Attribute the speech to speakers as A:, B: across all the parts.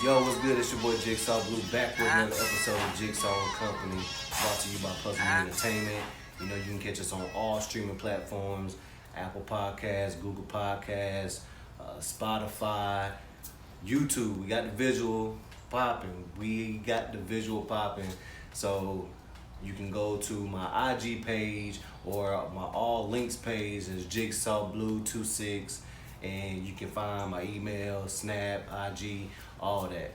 A: Yo, what's good? It's your boy Jigsaw Blue back with another episode of Jigsaw and Company, brought to you by Puzzle Entertainment. You know, you can catch us on all streaming platforms: Apple Podcasts, Google Podcasts, Spotify, YouTube. We got the visual popping. So you can go to my IG page or my all links page is Jigsaw Blue 26, and you can find my email, Snap, IG, all that.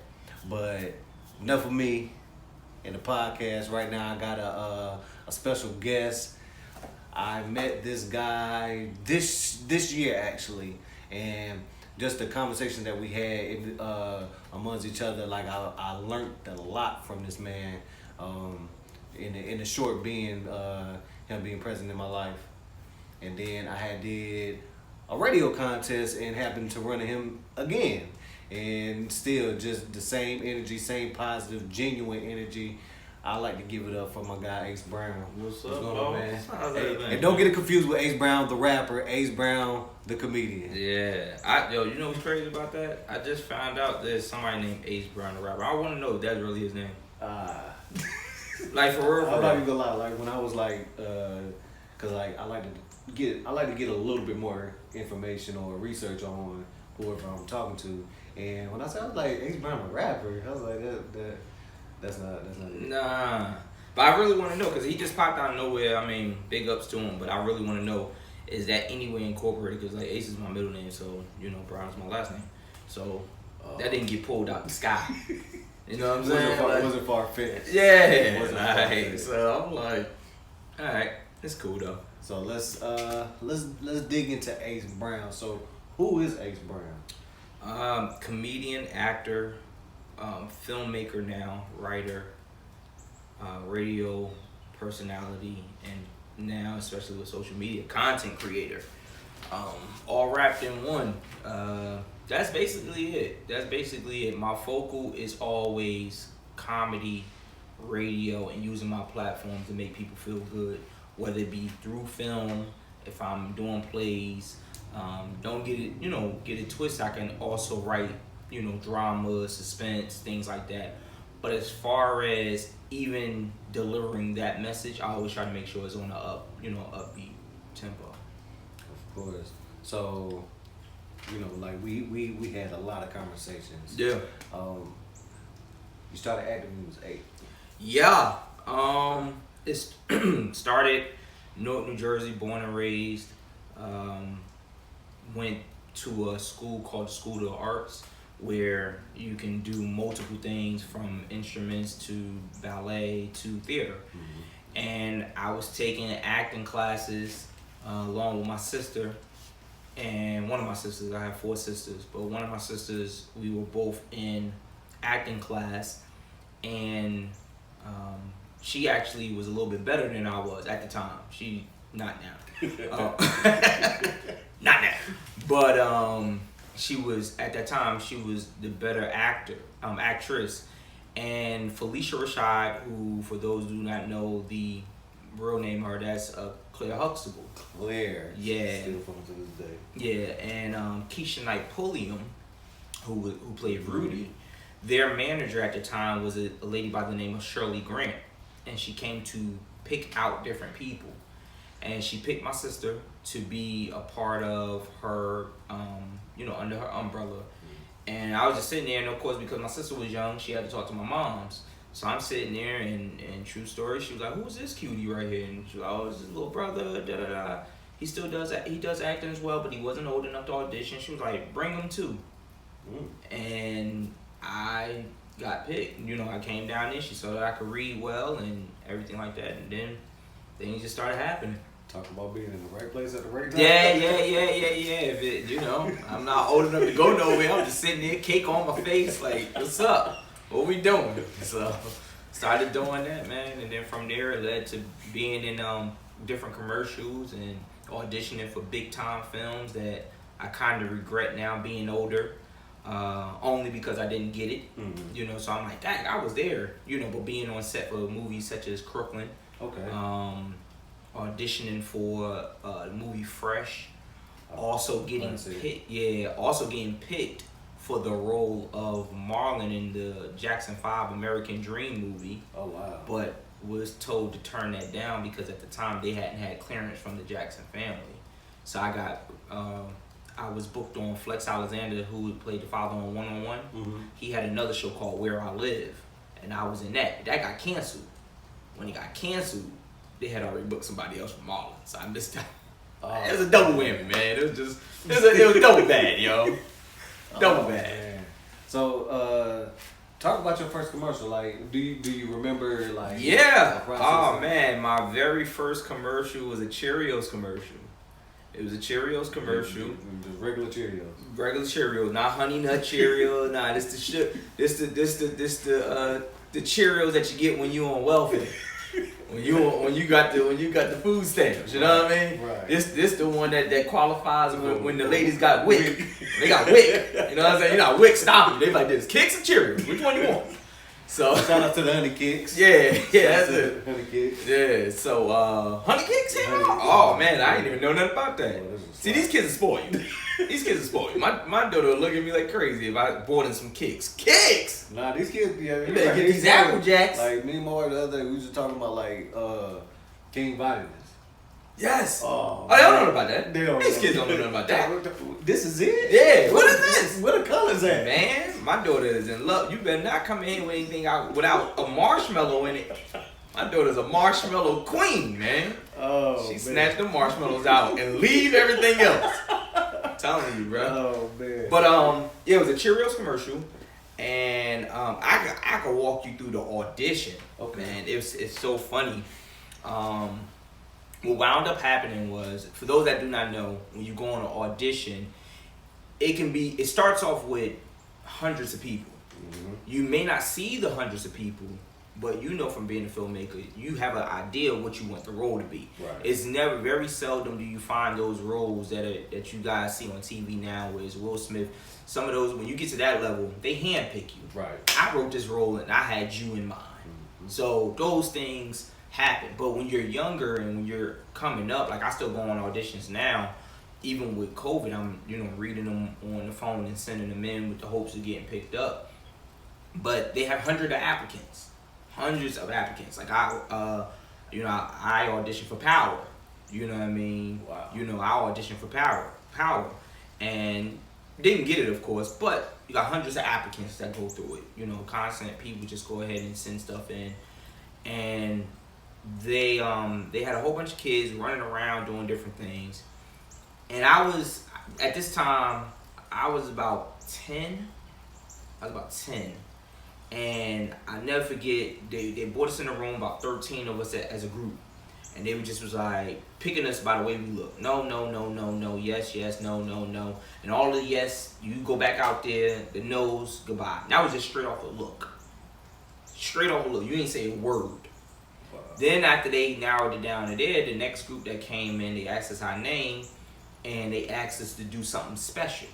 A: But enough of me in the podcast. Right now, I got a special guest. I met this guy this year actually, and just the conversation that we had amongst each other, like I learned a lot from this man. In the short being him being present in my life, and then I had did a radio contest and happened to run into him again, and still just the same energy, same positive, genuine energy. I like to give it up for my guy Ace Brown.
B: What's
A: going
B: up,
A: on, man?
B: Hey,
A: and don't get it confused with Ace Brown the rapper, Ace Brown the comedian.
B: Yeah, you know what's crazy about that? I just found out there's somebody named Ace Brown the rapper. I want to know if that's really his name. Like for real.
A: I'm not even gonna lie. Like when I was like, cause like I like to get a little bit more information or research on whoever I'm talking to. And when I said I was like Ace Brown a rapper, I was like that's not it.
B: Nah, but I really want to know because he just popped out of nowhere. I mean, big ups to him, but I really want to know, is that anywhere incorporated? Because like Ace is my middle name, so you know Brown is my last name. So that didn't get pulled out the sky. You know what I'm saying?
A: It wasn't far fetched.
B: Yeah. So I'm like, all right, it's cool though.
A: So let's dig into Ace Brown. So who is Ace Brown?
B: Comedian, actor, filmmaker now, writer, radio personality, and now especially with social media, content creator. All wrapped in one. That's basically it. My focal is always comedy, radio, and using my platform to make people feel good, whether it be through film, if I'm doing plays. Don't get it twisted. I can also write, drama, suspense, things like that. But as far as even delivering that message, I always try to make sure it's on a upbeat tempo.
A: Of course. So, like we had a lot of conversations.
B: Yeah.
A: You started acting when you was 8.
B: Yeah. It started Newark, New Jersey, born and raised. Went to a school called School of the Arts, where you can do multiple things from instruments to ballet to theater. Mm-hmm. And I was taking acting classes along with my sister and one of my sisters. I have 4 sisters, but one of my sisters, we were both in acting class, and she actually was a little bit better than I was at the time. She not now. Not now. But she was at that time. She was the better actress, and Felicia Rashad, who for those who do not know the real name, her that's Claire Huxtable.
A: Claire.
B: Yeah.
A: Still from to this day.
B: Yeah, and Keisha Knight Pulliam, who played Rudy. Their manager at the time was a lady by the name of Shirley Grant, and she came to pick out different people. And she picked my sister to be a part of her, under her umbrella. And I was just sitting there, and of course, because my sister was young, she had to talk to my moms. So I'm sitting there, and true story, she was like, "Who's this cutie right here?" And she was like, "Oh, it's his little brother, da-da-da. He still does acting as well, but he wasn't old enough to audition." She was like, "Bring him too." And I got picked. I came down there, she saw that I could read well and everything like that, and then things just started happening.
A: Talk about being in the right place at the right time.
B: Yeah. If it, I'm not old enough to go nowhere. I'm just sitting there, cake on my face, like, what's up? What we doing? So, started doing that, man. And then from there, it led to being in different commercials and auditioning for big time films that I kind of regret now being older. Only because I didn't get it. Mm-hmm. So I'm like, dang, I was there. But being on set for movies such as Crooklyn.
A: Okay.
B: Auditioning for the movie Fresh. Also getting picked for the role of Marlon in the Jackson 5 American Dream movie.
A: Oh wow.
B: But was told to turn that down because at the time they hadn't had clearance from the Jackson family. So I was booked on Flex Alexander, who played the father on One-on-One.
A: Mm-hmm.
B: He had another show called Where I Live, and I was in that. That got canceled. When it got canceled, they had already booked somebody else from Marlon, so I missed out. It was a double whammy, man. It was double bad, yo. Double bad.
A: Man. So, talk about your first commercial. Like, do you remember like?
B: Yeah.
A: the process
B: Oh
A: of-
B: man, my very first commercial was a Cheerios commercial. It was a Cheerios commercial.
A: Just regular Cheerios.
B: Regular Cheerios, not Honey Nut Cheerios. Nah, this the shit. This the Cheerios that you get when you on welfare. When you got the food stamps, you know what I mean?
A: Right.
B: This the one that qualifies when the ladies got WIC. They got WIC. You know what I'm saying? You know, WIC stop you. They like this. Kicks or Cheerios? Which one you want? So
A: Shout out to the Honey Kicks.
B: yeah, that's
A: Shout out to
B: it.
A: the Honey Kicks.
B: Yeah, so Honey Kicks here?
A: Honey Kicks.
B: Oh man, I ain't even know nothing about that.
A: Oh, this is
B: See, these kids are spoiled. These kids are spoiled. My daughter would look at me like crazy if I bought in some kicks. Kicks!
A: Nah, these kids, yeah,
B: You better get these Apple Jacks.
A: Like me and more the other day, we was just talking about like King Vitamins.
B: Yes.
A: Oh,
B: Oh, they don't know about that.
A: They don't
B: These
A: know.
B: kids don't know nothing about that.
A: This is it?
B: Yeah, what is this?
A: Where the colors at?
B: Man, my daughter is in love. You better not come in with anything out without a marshmallow in it. My daughter's a marshmallow queen, man.
A: Oh,
B: She
A: man.
B: snatched the marshmallows out and leave everything else. I'm telling you, bro.
A: Oh man.
B: But yeah, it was a Cheerios commercial, and I could walk you through the audition.
A: Okay.
B: Man, it's so funny. What wound up happening was, for those that do not know, when you go on an audition, it starts off with hundreds of people.
A: Mhm.
B: You may not see the hundreds of people, but you know from being a filmmaker, you have an idea of what you want the role to be.
A: Right.
B: It's very seldom do you find those roles that you guys see on TV now, where it's Will Smith. Some of those, when you get to that level, they handpick you.
A: Right.
B: I wrote this role and I had you in mind.
A: Mhm.
B: So those things happen. But when you're younger and when you're coming up, like I still go on auditions now, even with COVID, I'm reading them on the phone and sending them in with the hopes of getting picked up. But they have hundreds of applicants. Like I auditioned for Power. You know what I mean?
A: Wow.
B: I auditioned for Power, and didn't get it, of course. But you got hundreds of applicants that go through it. Constant people just go ahead and send stuff in, and they had a whole bunch of kids running around doing different things, and at this time I was about 10. And I never forget, they brought us in a room, about 13 of us as a group. And they was like picking us by the way we look. No, yes, no. And all the yes, you go back out there, the no's, goodbye. And that was just straight off the look. You ain't say a word.
A: Wow.
B: Then after they narrowed it down to there, the next group that came in, they asked us our name, and they asked us to do something special.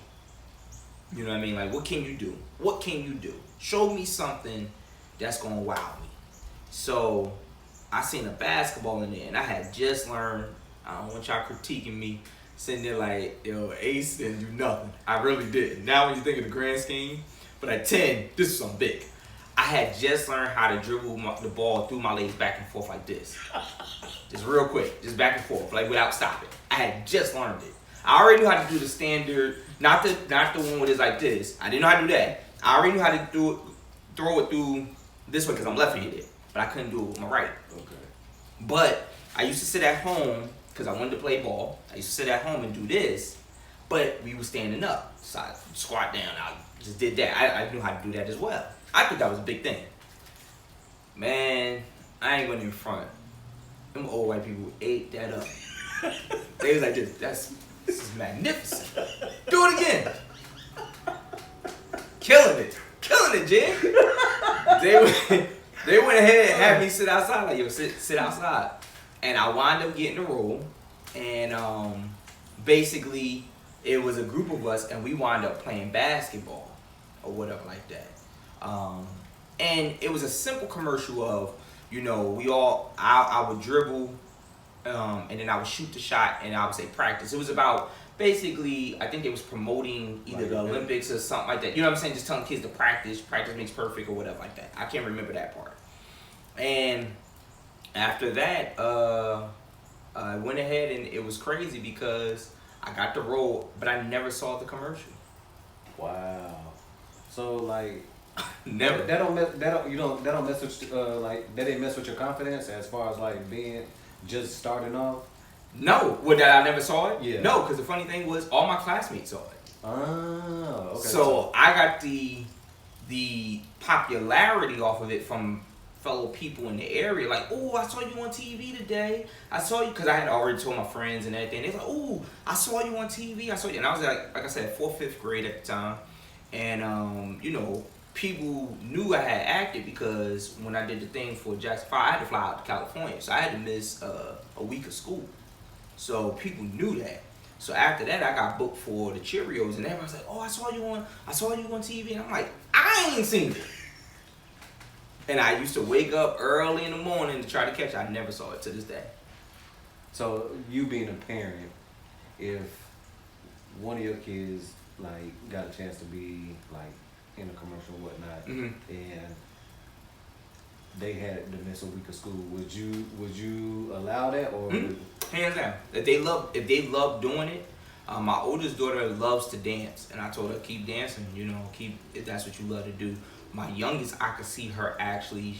B: You know what I mean? Like, what can you do? What can you do? Show me something that's gonna wow me. So I seen a basketball in there, and I had just learned. I don't want y'all critiquing me, sitting there like, yo, Ace didn't do nothing. I really didn't. Now when you think of the grand scheme, but at 10, this is something big. I had just learned how to dribble the ball through my legs back and forth like this. Just real quick, just back and forth, like without stopping. I had just learned it. I already knew how to do the standard, not the one with it like this. I didn't know how to do that. I already knew how to throw it through this way because I'm left-handed, but I couldn't do it with my right.
A: Okay.
B: But I used to sit at home because I wanted to play ball. I used to sit at home and do this, but we were standing up. So I squat down. I just did that. I knew how to do that as well. I think that was a big thing. Man, I ain't going in front. Them old white people ate that up. They was like, this is magnificent. Do it again. Killing it, Jig. They went ahead and had me sit outside, like, yo, sit outside. And I wound up getting the role. And basically, it was a group of us, and we wound up playing basketball or whatever like that. And it was a simple commercial of, I would dribble and then I would shoot the shot, and I would say practice. It was about basically, I think it was promoting either the Olympics or something like that. You know what I'm saying? Just telling kids to practice. Practice makes perfect or whatever like that. I can't remember that part. And after that, I went ahead and it was crazy because I got the role, but I never saw the commercial.
A: Wow. So like,
B: Never.
A: That don't mess with like that didn't mess with your confidence as far as like being just starting off.
B: No, what that I never saw it.
A: Yeah.
B: No, because the funny thing was all my classmates saw it.
A: Oh, okay.
B: So I got the popularity off of it from fellow people in the area. Like, oh, I saw you on TV today. I saw you because I had already told my friends and everything. They was like, oh, I saw you on TV. I saw you, and I was like I said, 4th, 5th grade at the time, and you know, people knew I had acted because when I did the thing for Jackson 5, I had to fly out to California, so I had to miss a week of school. So people knew that. So after that, I got booked for the Cheerios, and everybody's like, "Oh, I saw you on TV," and I'm like, "I ain't seen it." And I used to wake up early in the morning to try to catch it. I never saw it to this day.
A: So you being a parent, if one of your kids like got a chance to be like in a commercial or whatnot, and they had to miss a week of school, would you allow that or?
B: Hands down. If they love doing it, my oldest daughter loves to dance, and I told her keep dancing. You know, if that's what you love to do. My youngest, I could see her actually.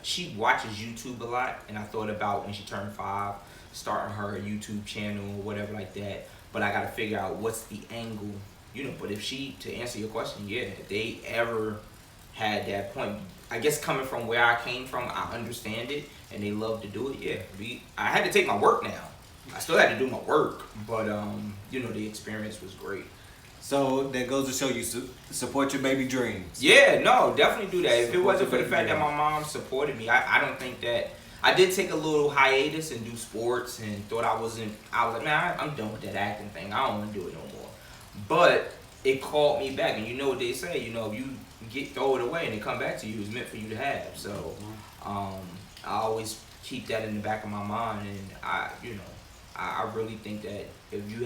B: She watches YouTube a lot, and I thought about when she turned 5, starting her YouTube channel or whatever like that. But I got to figure out what's the angle, you know. But if to answer your question, yeah, if they ever had that point, I guess coming from where I came from, I understand it, and they love to do it. Yeah, I had to take my work now. I still had to do my work, but you know, the experience was great.
A: So that goes to show you support your baby dreams.
B: Yeah, no, definitely do that. If it
A: Support
B: wasn't for
A: your
B: the fact
A: baby
B: that my mom supported me, I don't think that. I did take a little hiatus and do sports and thought I was like, man, I'm done with that acting thing. I don't want to do it no more. But it called me back, and you know what they say, you know, if you throw it away and it come back to you, it's meant for you to have. So I always keep that in the back of my mind, and I really think that if you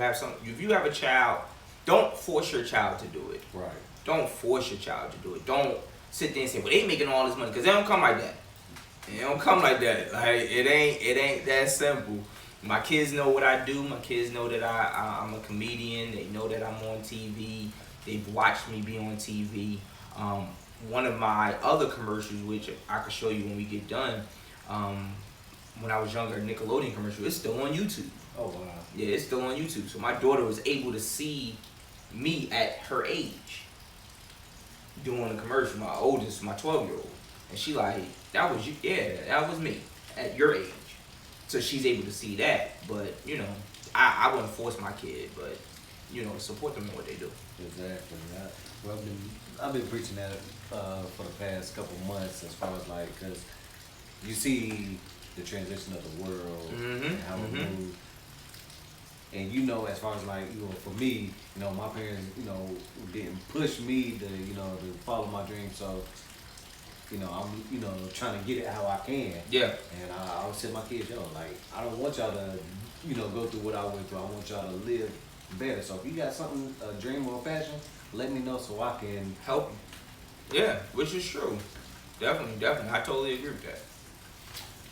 B: have a child, don't force your child to do it.
A: Right.
B: Don't force your child to do it. Don't sit there and say, well, they making all this money, because they don't come like that. It don't come like that. Like it ain't that simple. My kids know what I do. My kids know that I'm a comedian. They know that I'm on TV. They've watched me be on TV. One of my other commercials, which I could show you when we get done, when I was younger, a Nickelodeon commercial, it's still on YouTube.
A: Oh wow.
B: Yeah, it's still on YouTube. So my daughter was able to see me at her age doing a commercial. My oldest, my 12-year-old, and she like, that was you. Yeah, that was me at your age. So she's able to see that. But you know, I wouldn't force my kid, but you know, support them in what they do.
A: Exactly. I've been preaching that for the past couple months, as far as like, because you see the transition of the world and how it moves. And you know, as far as like, you know, for me, you know, my parents, you know, didn't push me to, you know, to follow my dreams. So, you know, I'm, you know, trying to get it how I can.
B: Yeah.
A: And I always tell my kids, yo, like, I don't want y'all to, you know, go through what I went through. I want y'all to live better. So if you got something, a dream or a passion, let me know so I can
B: help you. Yeah, which is true. Definitely. I totally agree with that.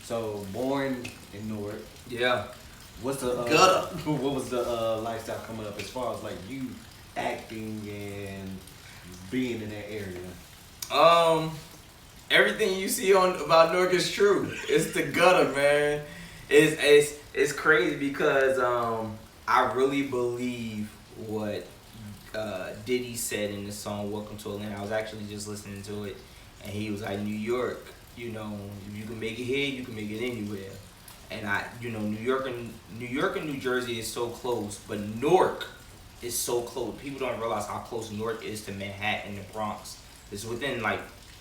A: So born in Newark.
B: Yeah.
A: What's the what was the lifestyle coming up as far as like you acting and being in that area?
B: Everything you see about Newark is true. It's the gutter, man. It's crazy because I really believe what Diddy said in the song "Welcome to Atlanta." I was actually just listening to it, and he was like, "New York, you know, if you can make it here, you can make it anywhere." And New York and New Jersey is so close, but Newark is so close. People don't realize how close Newark is to Manhattan and the Bronx. It's within like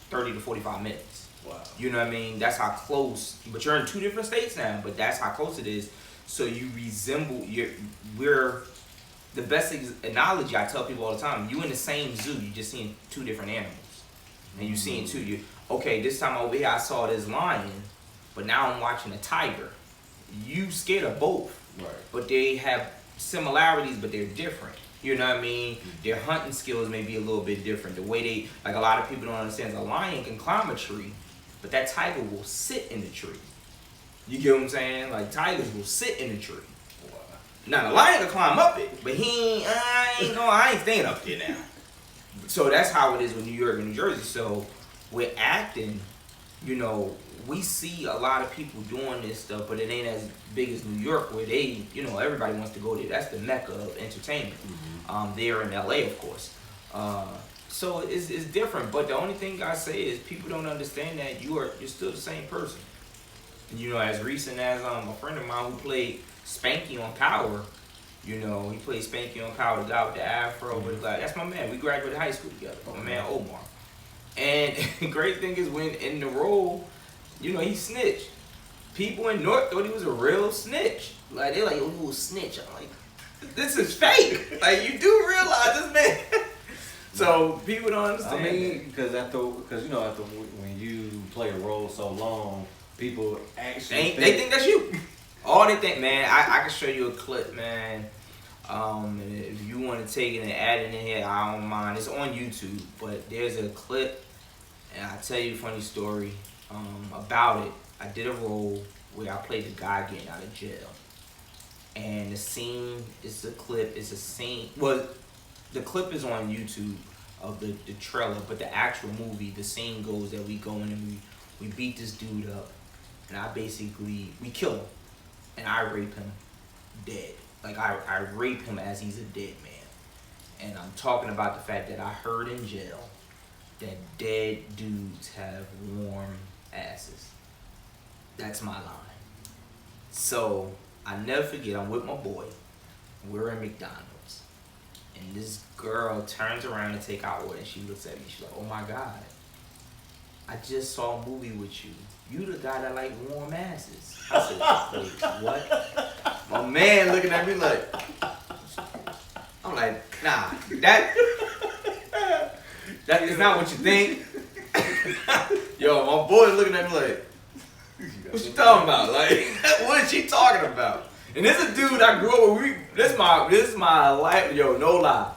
B: 30 to 45 minutes.
A: Wow.
B: You know what I mean? That's how close. But you're in 2 different states now, but that's how close it is. So you resemble, we're, the best analogy I tell people all the time, you in the same zoo, you just seeing 2 different animals. And you seeing 2, okay, this time over here I saw this lion, but now I'm watching a tiger. you scared of both.
A: Right.
B: But they have similarities, but they're different. You know what I mean? Their hunting skills may be a little bit different. The way they, like a lot of people don't understand, is a lion can climb a tree, but that tiger will sit in the tree. You get what I'm saying? Like tigers will sit in the tree.
A: Wow.
B: Now the lion can climb up it, but I ain't staying up there now. So that's how it is with New York and New Jersey. So with acting, you know, we see a lot of people doing this stuff, but it ain't as big as New York, where they, you know, everybody wants to go there. That's the mecca of entertainment. There in LA, of course. So it's different. But the only thing I say is people don't understand that you're still the same person. You know, as recent as a friend of mine who played Spanky on Power. You know, he played Spanky on Power, the guy with the afro. But like, that's my man. We graduated high school together. My man Omar. And the great thing is when in the role, you know, he snitched. People in North thought he was a real snitch. Like, they're like, oh, you a snitch. I'm like, this is fake. Like, you do realize this man. So people don't understand.
A: I mean, because you know, after when you play a role so long, people actually
B: they think that's you. All they think, man, I can show you a clip, man. If you want to take it and add it in here, I don't mind. It's on YouTube, but there's a clip, and I'll tell you a funny story about it. I did a role where I played the guy getting out of jail. And the scene is the clip, is a scene. Well, the clip is on YouTube of the trailer, but the actual movie, the scene goes that we go in and we beat this dude up. And we kill him. And I rape him dead. Like, I rape him as he's a dead man. And I'm talking about the fact that I heard in jail that dead dudes have warm asses. That's my line. So, I never forget, I'm with my boy. We're in McDonald's. And this girl turns around to take our order, and she looks at me. She's like, oh my God, I just saw a movie with you. You the guy that like warm asses. I said, wait, what? My man looking at me like, I'm like, nah, that is not what you think. Yo, my boy looking at me like, what you talking about? Like, what is she talking about? And this is a dude I grew up with. This is my life, yo, no lie,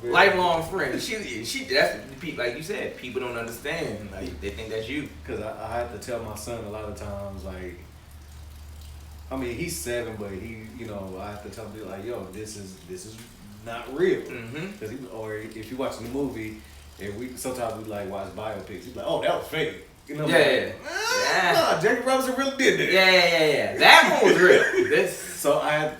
B: lifelong friend. She that's the people, like you said, people don't understand. Like, they think that's you.
A: Because I have to tell my son a lot of times, like, I mean, he's 7, but he, you know, I have to tell him, like, yo, this is not real. Cause or if you watching the movie, and sometimes we like watch biopics, he's like, oh, that was fake. You know,
B: Yeah.
A: Nah, Jackie Robinson really did that.
B: Yeah. That one was real.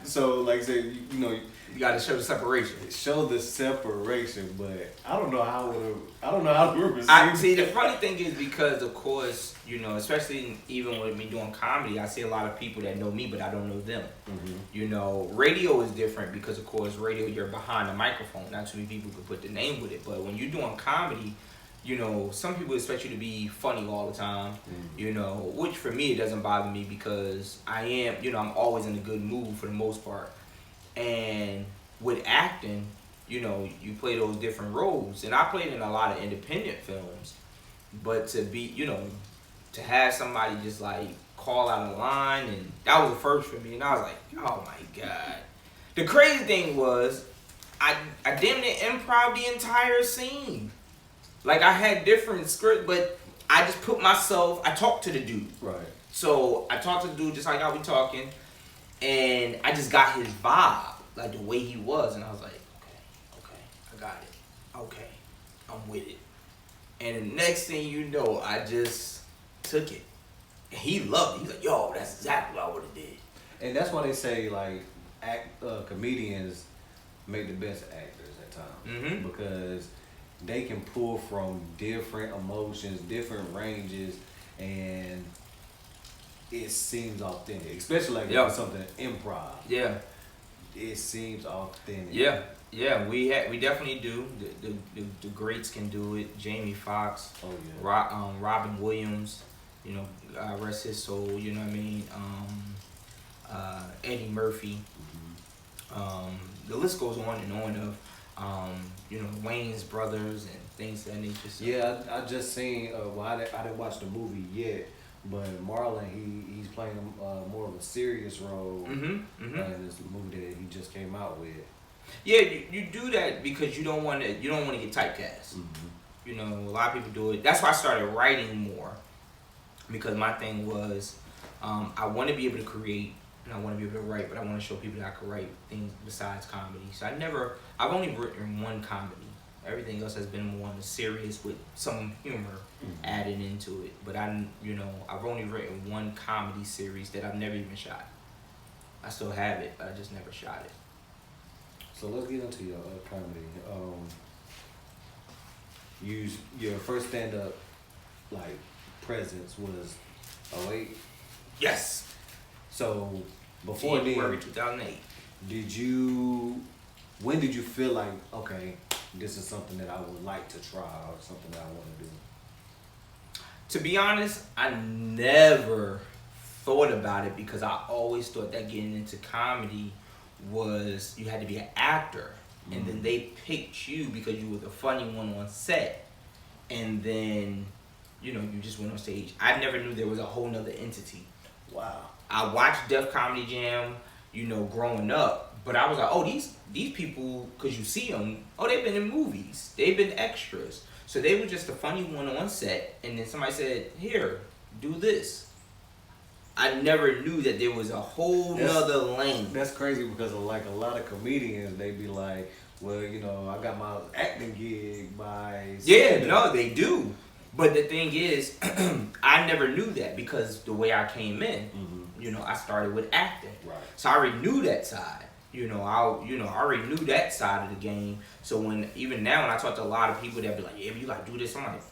A: So like I said, you know,
B: you got to show the separation.
A: Show the separation, but I don't know how to receive.
B: See, the funny thing is because, of course, you know, especially even with me doing comedy, I see a lot of people that know me, but I don't know them. You know, radio is different because, of course, radio, you're behind the microphone. Not too many people could put the name with it, but when you're doing comedy, you know, some people expect you to be funny all the time, you know, which for me, it doesn't bother me because I am, you know, I'm always in a good mood for the most part. And with acting, you know, you play those different roles. And I played in a lot of independent films, but to be, you know, to have somebody just like call out a line, and that was the first for me. And I was like, oh my God. The crazy thing was, I damn near improv the entire scene. Like, I had different scripts, but I just put myself, I talked to the dude.
A: Right.
B: So I talked to the dude just like y'all be talking, and I just got his vibe, like the way he was, and I was like, okay, I got it. Okay, I'm with it. And the next thing you know, I just took it. And he loved it. He's like, yo, that's exactly what I would have did.
A: And that's why they say, like, comedians make the best actors at times. Because they can pull from different emotions, different ranges, and it seems authentic. Especially like if it's something improv.
B: Yeah.
A: It seems authentic.
B: Yeah, we definitely do. The greats can do it. Jamie Foxx, Robin Williams, you know, rest his soul. You know what I mean? Eddie Murphy. The list goes on and on of you know, Wayne's brothers and things of that nature. So.
A: Yeah, I just seen. Well, I didn't watch the movie yet, But Marlon, he's playing more of a serious role in this movie that he just came out with.
B: Yeah, you do that because you don't want to get typecast. You know, a lot of people do it. That's why I started writing more, because my thing was I want to be able to create and I want to be able to write, but I want to show people that I can write things besides comedy. So I've only written one comedy. Everything else has been more on the serious with some humor added into it. But I've only written one comedy series that I've never even shot. I still have it, but I just never shot it.
A: So let's get into your comedy. Your first stand-up like presence was 08?
B: Yes.
A: So before
B: January
A: then,
B: 2008.
A: when did you feel like, okay, this is something that I would like to try or something that I want to do?
B: To be honest, I never thought about it because I always thought that getting into comedy was you had to be an actor, and then they picked you because you were the funny one on set, and then you just went on stage. I never knew there was a whole nother entity.
A: Wow.
B: I watched Def Comedy Jam, growing up, but I was like, oh, these people, because you see them, oh, they've been in movies, they've been extras, so they were just the funny one on set, and then somebody said, here, do this. I never knew that there was a whole nother lane.
A: That's crazy because like a lot of comedians, they be like, well, I got my acting gig by...
B: Yeah, no, they do. But the thing is, I never knew that because the way I came in, I started with acting.
A: Right.
B: So I already knew that side. I already knew that side of the game. So even now when I talk to a lot of people that be like, yeah, but you gotta do this, I'm like,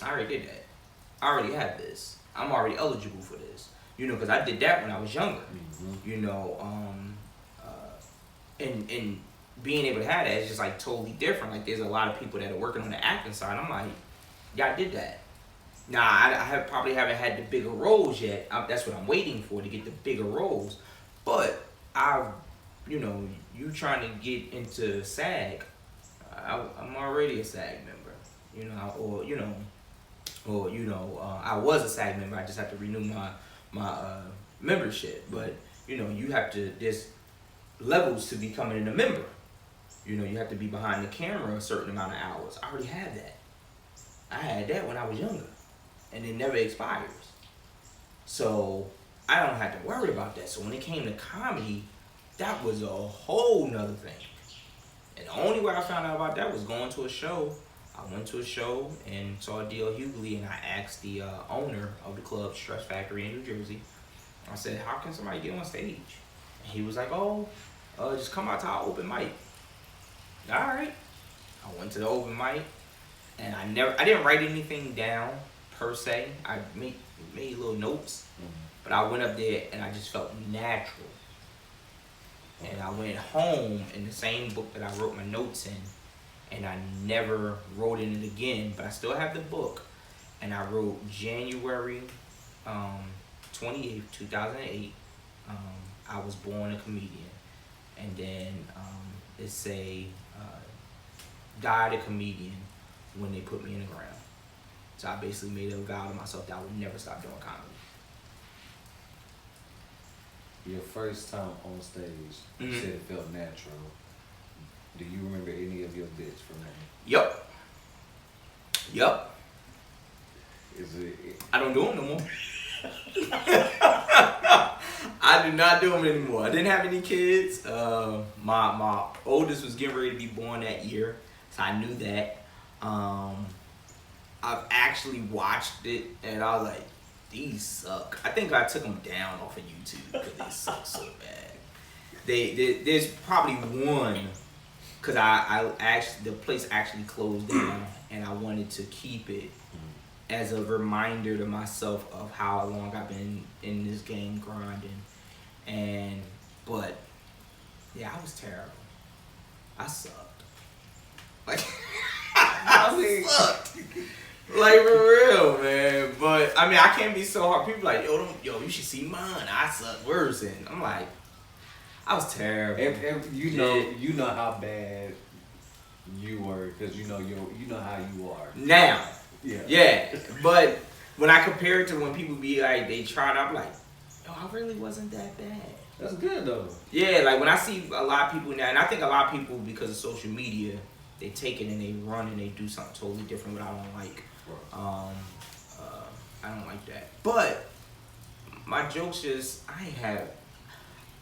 B: I already did that. I already have this. I'm already eligible for this. Because I did that when I was younger. And being able to have that is just like totally different. Like there's a lot of people that are working on the acting side. I'm like, yeah, I did that. Now I probably haven't had the bigger roles yet. That's what I'm waiting for, to get the bigger roles. But you trying to get into SAG, I'm already a SAG member. I was a SAG member. I just have to renew my membership. But you have to. There's levels to becoming a member. You have to be behind the camera a certain amount of hours. I already had that. I had that when I was younger, and it never expires. So I don't have to worry about that. So when it came to comedy, that was a whole nother thing. And the only way I found out about that was going to a show. I went to a show and saw D.L. Hughley, and I asked the owner of the club, Stress Factory in New Jersey. I said, how can somebody get on stage? And he was like, just come out to our open mic. All right. I went to the open mic, and I didn't write anything down per se. I made little notes, but I went up there and I just felt natural. And I went home in the same book that I wrote my notes in, and I never wrote in it again, but I still have the book. And I wrote January 28th, 2008, I was born a comedian. And then it say, died a comedian when they put me in the ground. So I basically made a vow to myself that I would never stop doing comedy.
A: Your first time on stage, you said it felt natural. Do you remember any of your bits from that?
B: Yup.
A: Is it?
B: I don't do them no more. I do not do them anymore. I didn't have any kids. My oldest was getting ready to be born that year, so I knew that. I've actually watched it, and I was like, these suck. I think I took them down off of YouTube because they suck so bad. There's probably one, because the place actually closed down, and I wanted to keep it as a reminder to myself of how long I've been in this game grinding. But yeah, I was terrible. I sucked. Like I sucked. Like for real, man. But I mean, I can't be so hard. People like, yo, you should see mine. I suck worse. And I'm like, I was terrible.
A: You know how bad you were because you know how you are
B: now.
A: Yeah.
B: Yeah, but when I compare it to when people be like, they tried, I'm like, yo, I really wasn't that bad.
A: That's good though.
B: Yeah, like when I see a lot of people now, and I think a lot of people, because of social media, they take it and they run and they do something totally different, what I don't like. I don't like that. But my jokes just, I ain't have.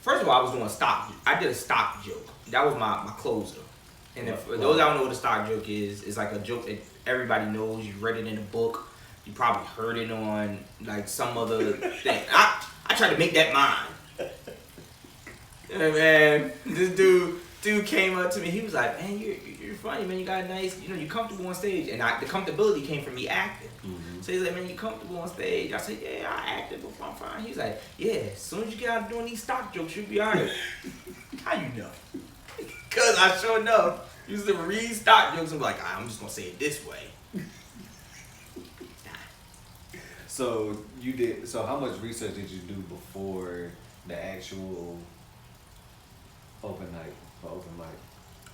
B: First of all, I was doing stock. I did a stock joke. That was my closer. And if, for those that don't know what a stock joke is, it's like a joke that everybody knows. You read it in a book. You probably heard it on like some other thing. I tried to make that mine. Yeah, man, this dude came up to me. He was like, "Man, you're funny, man. You got a nice, you're comfortable on stage." And the comfortability came from me acting. Mm-hmm. So he's like, "Man, you comfortable on stage?" I said, "Yeah, I acted before. I'm fine." He's like, "Yeah, as soon as you get out doing these stock jokes, you'll be alright." How you know? Cause I sure enough used to read stock jokes and be like, "I'm just gonna say it this way."
A: So you did. So how much research did you do before the actual open night or open mic?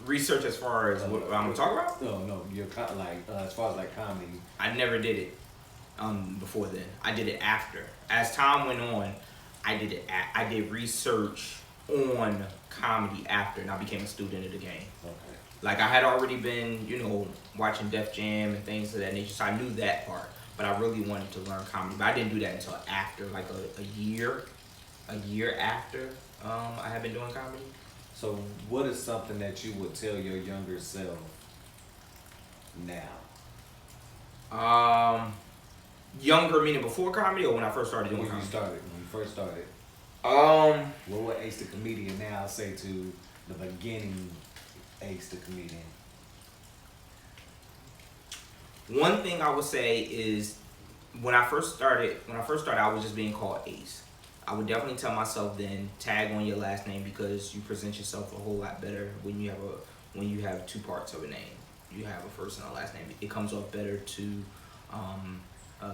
B: Research as far as what I'm gonna talk about?
A: No. You're like as far as like comedy.
B: I never did it before then. I did it after. As time went on, I did it. I did research on comedy after, and I became a student of the game.
A: Okay.
B: Like I had already been, watching Def Jam and things of that nature, so I knew that part. But I really wanted to learn comedy, but I didn't do that until after, like a year after I had been doing comedy.
A: So what is something that you would tell your younger self now?
B: Younger meaning before comedy or when I first started doing comedy?
A: When you first started. What would Ace the Comedian now say to the beginning Ace the Comedian?
B: One thing I would say is when I first started, I was just being called Ace. I would definitely tell myself then, tag on your last name, because you present yourself a whole lot better when you have two parts of a name. You have a first and a last name. It comes off better to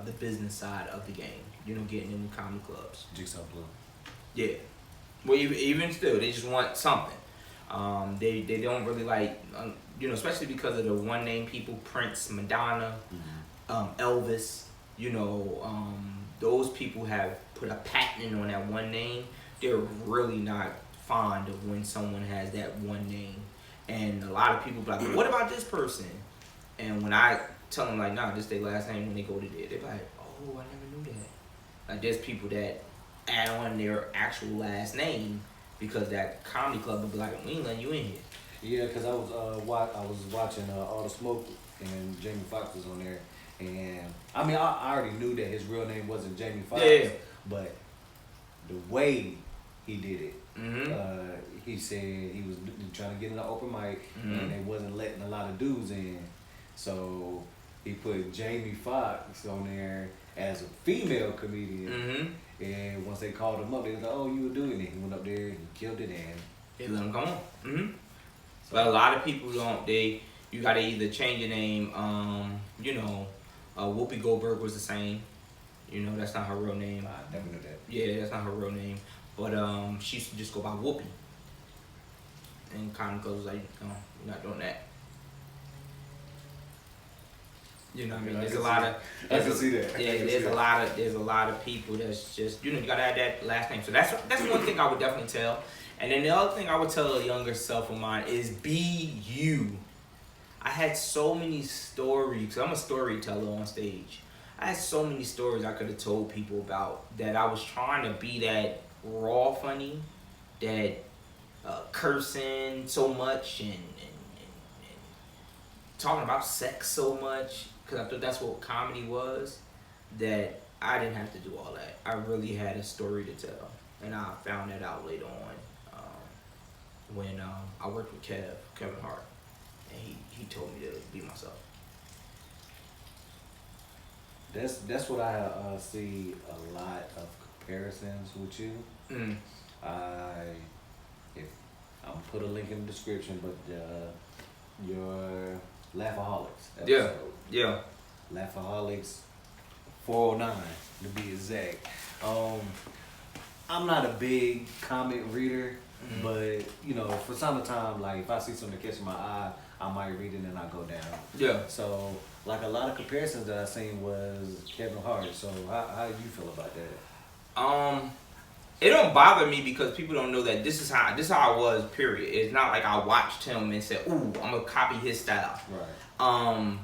B: the business side of the game. Getting into comedy clubs.
A: Jigsaw Blue.
B: Yeah. Well, even still, they just want something. They don't really like, especially because of the one name people, Prince, Madonna, Elvis. Those people have put a patent on that one name. They're really not fond of when someone has that one name. And a lot of people be like, "What about this person?" And when I tell them like, "Nah, this is their last name," when they go to there, they're like, "Oh, I never knew that." Like there's people that add on their actual last name because that comedy club will be like, "We ain't letting you in here."
A: Yeah, because I was watching All the Smoke and Jamie Foxx was on there, and I mean I already knew that his real name wasn't Jamie Foxx, but the way he did it, he said he was trying to get in an open mic and they wasn't letting a lot of dudes in, so he put Jamie Foxx on there as a female comedian. And once they called him up, they was like, "Oh, you were doing it." He went up there and he killed it, and
B: they let him come on. But a lot of people don't. You gotta either change your name. Whoopi Goldberg was the same. That's not her real name.
A: I never knew that.
B: Yeah, that's not her real name. But she used to just go by Whoopi. And comedy clubs was like, "No, you're not doing that." You know what I mean? There's a lot of.
A: I can see that.
B: Yeah, there's a lot of people that's just you gotta have that last name. So that's one thing I would definitely tell. And then the other thing I would tell a younger self of mine is be you. I had so many stories, 'cause I'm a storyteller on stage. I had so many stories I could have told people about that I was trying to be that raw funny, that cursing so much and talking about sex so much, because I thought that's what comedy was, that I didn't have to do all that. I really had a story to tell. And I found that out later on when I worked with Kevin Hart. And he told me to be myself.
A: That's what I see a lot of comparisons with you. I'll put a link in the description, but your Laughaholics episode.
B: Yeah.
A: Laughaholics 409 to be exact. I'm not a big comment reader, but you know, for summertime, like if I see something catching my eye, I might read it and I go down.
B: Yeah.
A: So like a lot of comparisons that I seen was Kevin Hart. So how you feel about that?
B: It don't bother me because people don't know that this is how I was. Period. It's not like I watched him and said, "Ooh, I'm gonna copy his style."
A: Right.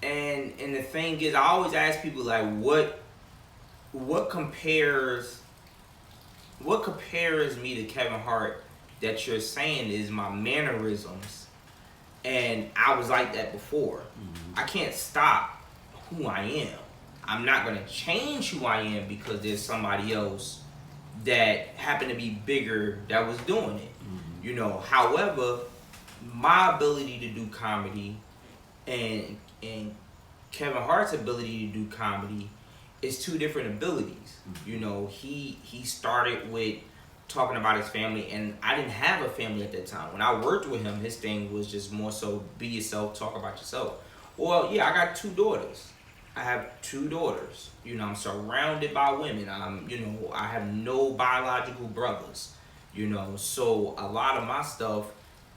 B: And the thing is, I always ask people like, what compares me to Kevin Hart that you're saying is my mannerisms, and I was like that before. I can't stop who I am. I'm not gonna change who I am because there's somebody else that happened to be bigger that was doing it. You know, however, my ability to do comedy and Kevin Hart's ability to do comedy is two different abilities. You know, he started with talking about his family, and I didn't have a family at that time. When I worked with him, his thing was just more so be yourself, talk about yourself. Well, yeah, I got 2 daughters. I have 2 daughters. You know, I'm surrounded by women. I have no biological brothers. You know, so a lot of my stuff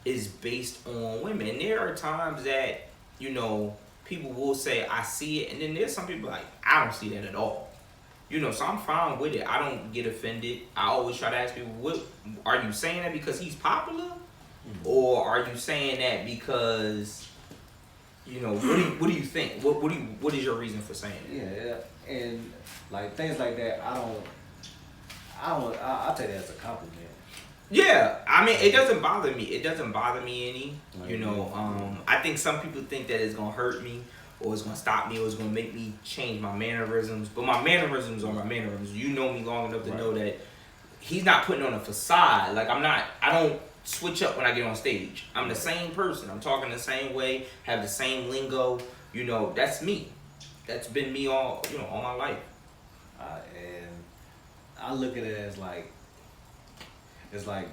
B: is based on women. And there are times that, you know, people will say, I see it. And then there's some people like, I don't see that at all. You know, so I'm fine with it. I don't get offended. I always try to ask people, what are you saying that because he's popular? Or are you saying that because, you know, what do you think? What is your reason for saying it?
A: Yeah, and like things like that, I take that as a compliment.
B: Yeah, I mean, it doesn't bother me. It doesn't bother me any. You know, I think some people think that it's gonna hurt me, or it's gonna stop me, or it's gonna make me change my mannerisms. But my mannerisms are my mannerisms. You know me long enough to know that he's not putting on a facade. Like I don't switch up when I get on stage. I'm the same person. I'm talking the same way, have the same lingo. You know, that's me. That's been me all my life.
A: And I look at it as like, it's like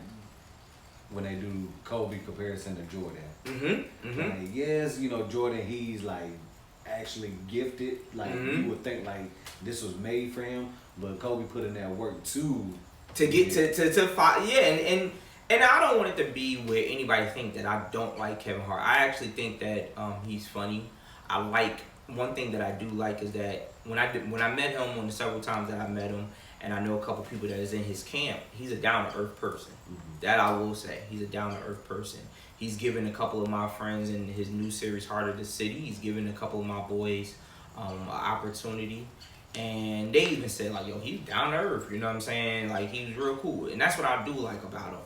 A: when they do Kobe comparison to Jordan. Like, yes, you know, Jordan, he's like actually gifted. Like you would think like this was made for him, but Kobe put in that work to
B: get to fight. Yeah, and I don't want it to be where anybody think that I don't like Kevin Hart. I actually think that he's funny. I like one thing that I do like is that when I met him, on the several times that I met him, and I know a couple people that is in his camp, he's a down to earth person. That I will say, he's a down to earth person. He's given a couple of my friends in his new series, Heart of the City. He's given a couple of my boys an opportunity. And they even said, like, yo, he's down to earth, you know what I'm saying? Like, he's real cool. And that's what I do like about him.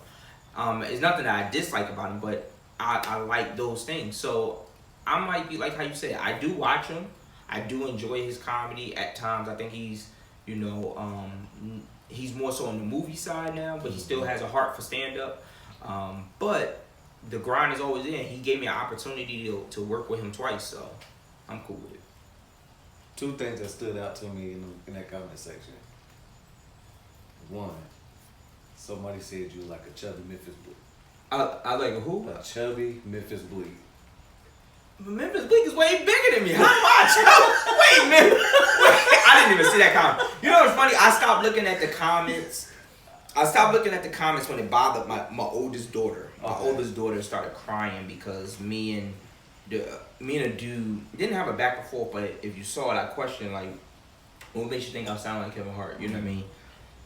B: It's nothing that I dislike about him, but I like those things. So I'm like how you said, I do watch him. I do enjoy his comedy at times. I think he's, you know, he's more so on the movie side now, but he still has a heart for stand-up. But the grind is always in. He gave me an opportunity to work with him twice, so I'm cool with it.
A: 2 things that stood out to me in that comment section. 1, somebody said you were like a chubby Memphis Bleak.
B: I like a who?
A: A chubby Memphis Bleak.
B: Memphis Bleak is way bigger than me. How much? Wait, man. I didn't even see that comment. You know what's funny? I stopped looking at the comments. When it bothered my oldest daughter. My oldest daughter started crying because me and a dude didn't have a back and forth, but if you saw it, I questioned, like, what makes you think I sound like Kevin Hart? You know what I mean?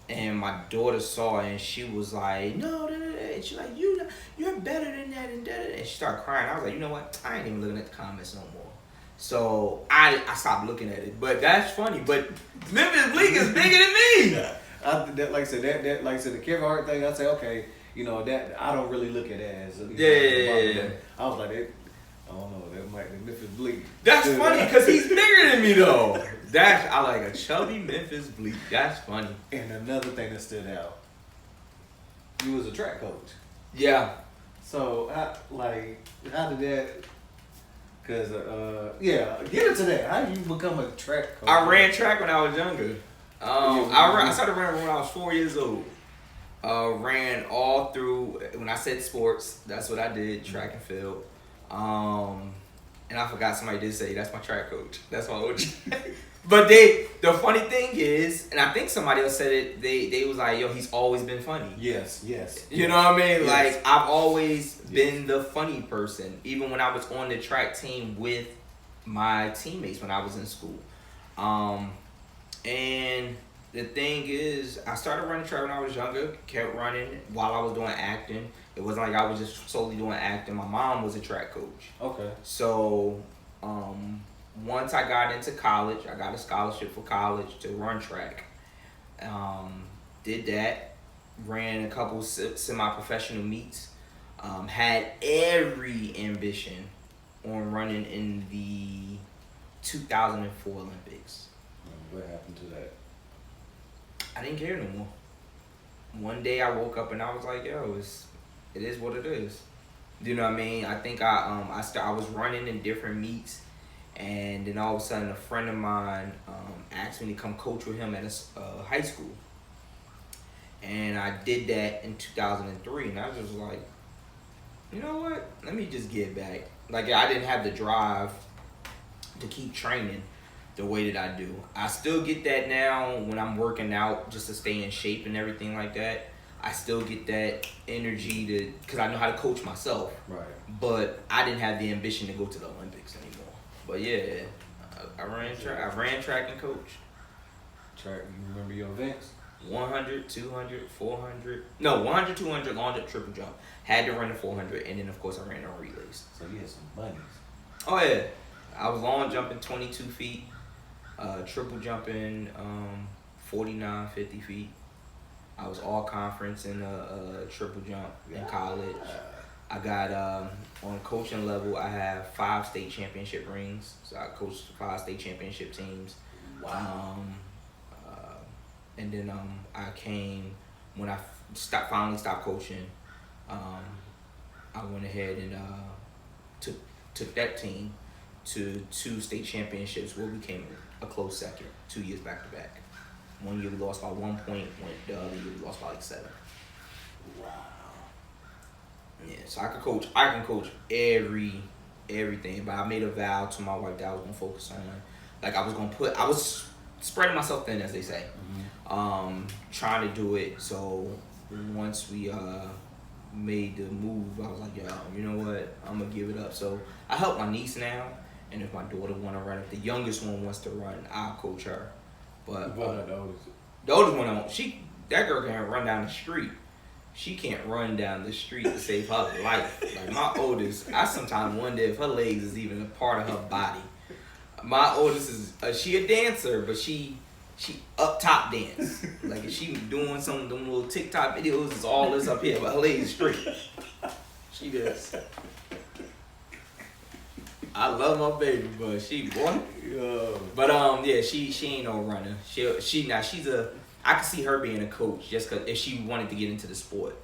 B: And my daughter saw it, and she was like, no, and she's like, you're better than that, and she started crying. I was like, you know what? I ain't even looking at the comments no more. So I stopped looking at it. But that's funny. But Memphis Bleak is bigger than me.
A: Yeah. Like I said, the Kevin Hart thing, I say, okay, you know, that I don't really look at it as.
B: Yeah.
A: I was like, I don't know, that might be Memphis Bleak.
B: That's funny because he's bigger than me though. I like a chubby Memphis Bleak. That's funny.
A: And another thing that stood out, you was a track coach.
B: Yeah.
A: So how did that? Cause get into that. How did you become a track coach?
B: I ran track when I was younger. I started running when I was 4 years old. Ran all through, when I said sports, that's what I did, track and field. And I forgot somebody did say, that's my track coach. That's my OG. But the funny thing is, and I think somebody else said it, they was like, yo, he's always been funny.
A: Yes, yes.
B: You know what I mean?
A: Yes.
B: Like, I've always been the funny person, even when I was on the track team with my teammates when I was in school. And the thing is, I started running track when I was younger, kept running while I was doing acting. It wasn't like I was just solely doing acting. My mom was a track coach.
A: Okay.
B: So, once I got into college, I got a scholarship for college to run track. Did that, ran a couple semi-professional meets. Had every ambition on running in the 2004 Olympics.
A: What happened to that?
B: I didn't care no more. One day I woke up and I was like, yo, it is what it is. You know what I mean? I think I was running in different meets, and then all of a sudden a friend of mine asked me to come coach with him at a high school. And I did that in 2003, and I was just like, you know what? Let me just get back. Like, I didn't have the drive to keep training the way that I do. I still get that now when I'm working out just to stay in shape and everything like that. I still get that energy because I know how to coach myself.
A: Right.
B: But I didn't have the ambition to go to the Olympics anymore. But yeah, I ran track and coached.
A: Track, you remember your events?
B: 100, 200, 400. No, 100, 200, long jump, triple jump. Had to run the 400, and then of course I ran on relays.
A: So you had some bunnies.
B: Oh yeah, I was long jumping 22 feet, triple jumping 49, 50 feet. I was all conference in triple jump in college. I got on coaching level. I have 5 state championship rings, so I coached 5 state championship teams.
A: Wow.
B: And then I came when I finally stopped coaching. I went ahead and took that team to 2 state championships where we came a close second, 2 years back to back. 1 year we lost by 1 point, the other year we lost by like 7.
A: Wow.
B: Yeah, so I can coach everything, but I made a vow to my wife that I was gonna focus on, like I was spreading myself thin, as they say. Trying to do it. So once we made the move, I was like, yo, you know what? I'm gonna give it up. So I help my niece now, and if my daughter wanna run, if the youngest one wants to run, I'll coach her. But the oldest one, that girl can't run down the street. She can't run down the street to save her life. Like my oldest, I sometimes wonder if her legs is even a part of her body. My oldest is she a dancer, but she up top dance. Like if she doing some of them little TikTok videos, it's all this up here, but her legs straight. She does. I love my baby, but she boy.
A: Yo.
B: But yeah, she ain't no runner. I can see her being a coach just cause if she wanted to get into the sport,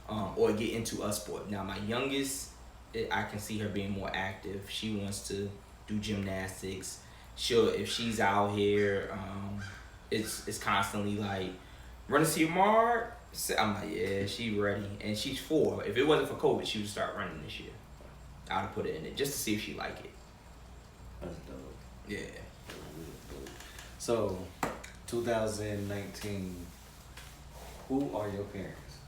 B: or get into a sport. Now my youngest, I can see her being more active. She wants to do gymnastics. If she's out here, it's constantly like, run to see Mark. I'm like, yeah, she ready, and she's 4. If it wasn't for COVID, she would start running this year. I'd have put it in it just to see if she like it.
A: That's dope.
B: Yeah.
A: So, 2019. Who are your parents?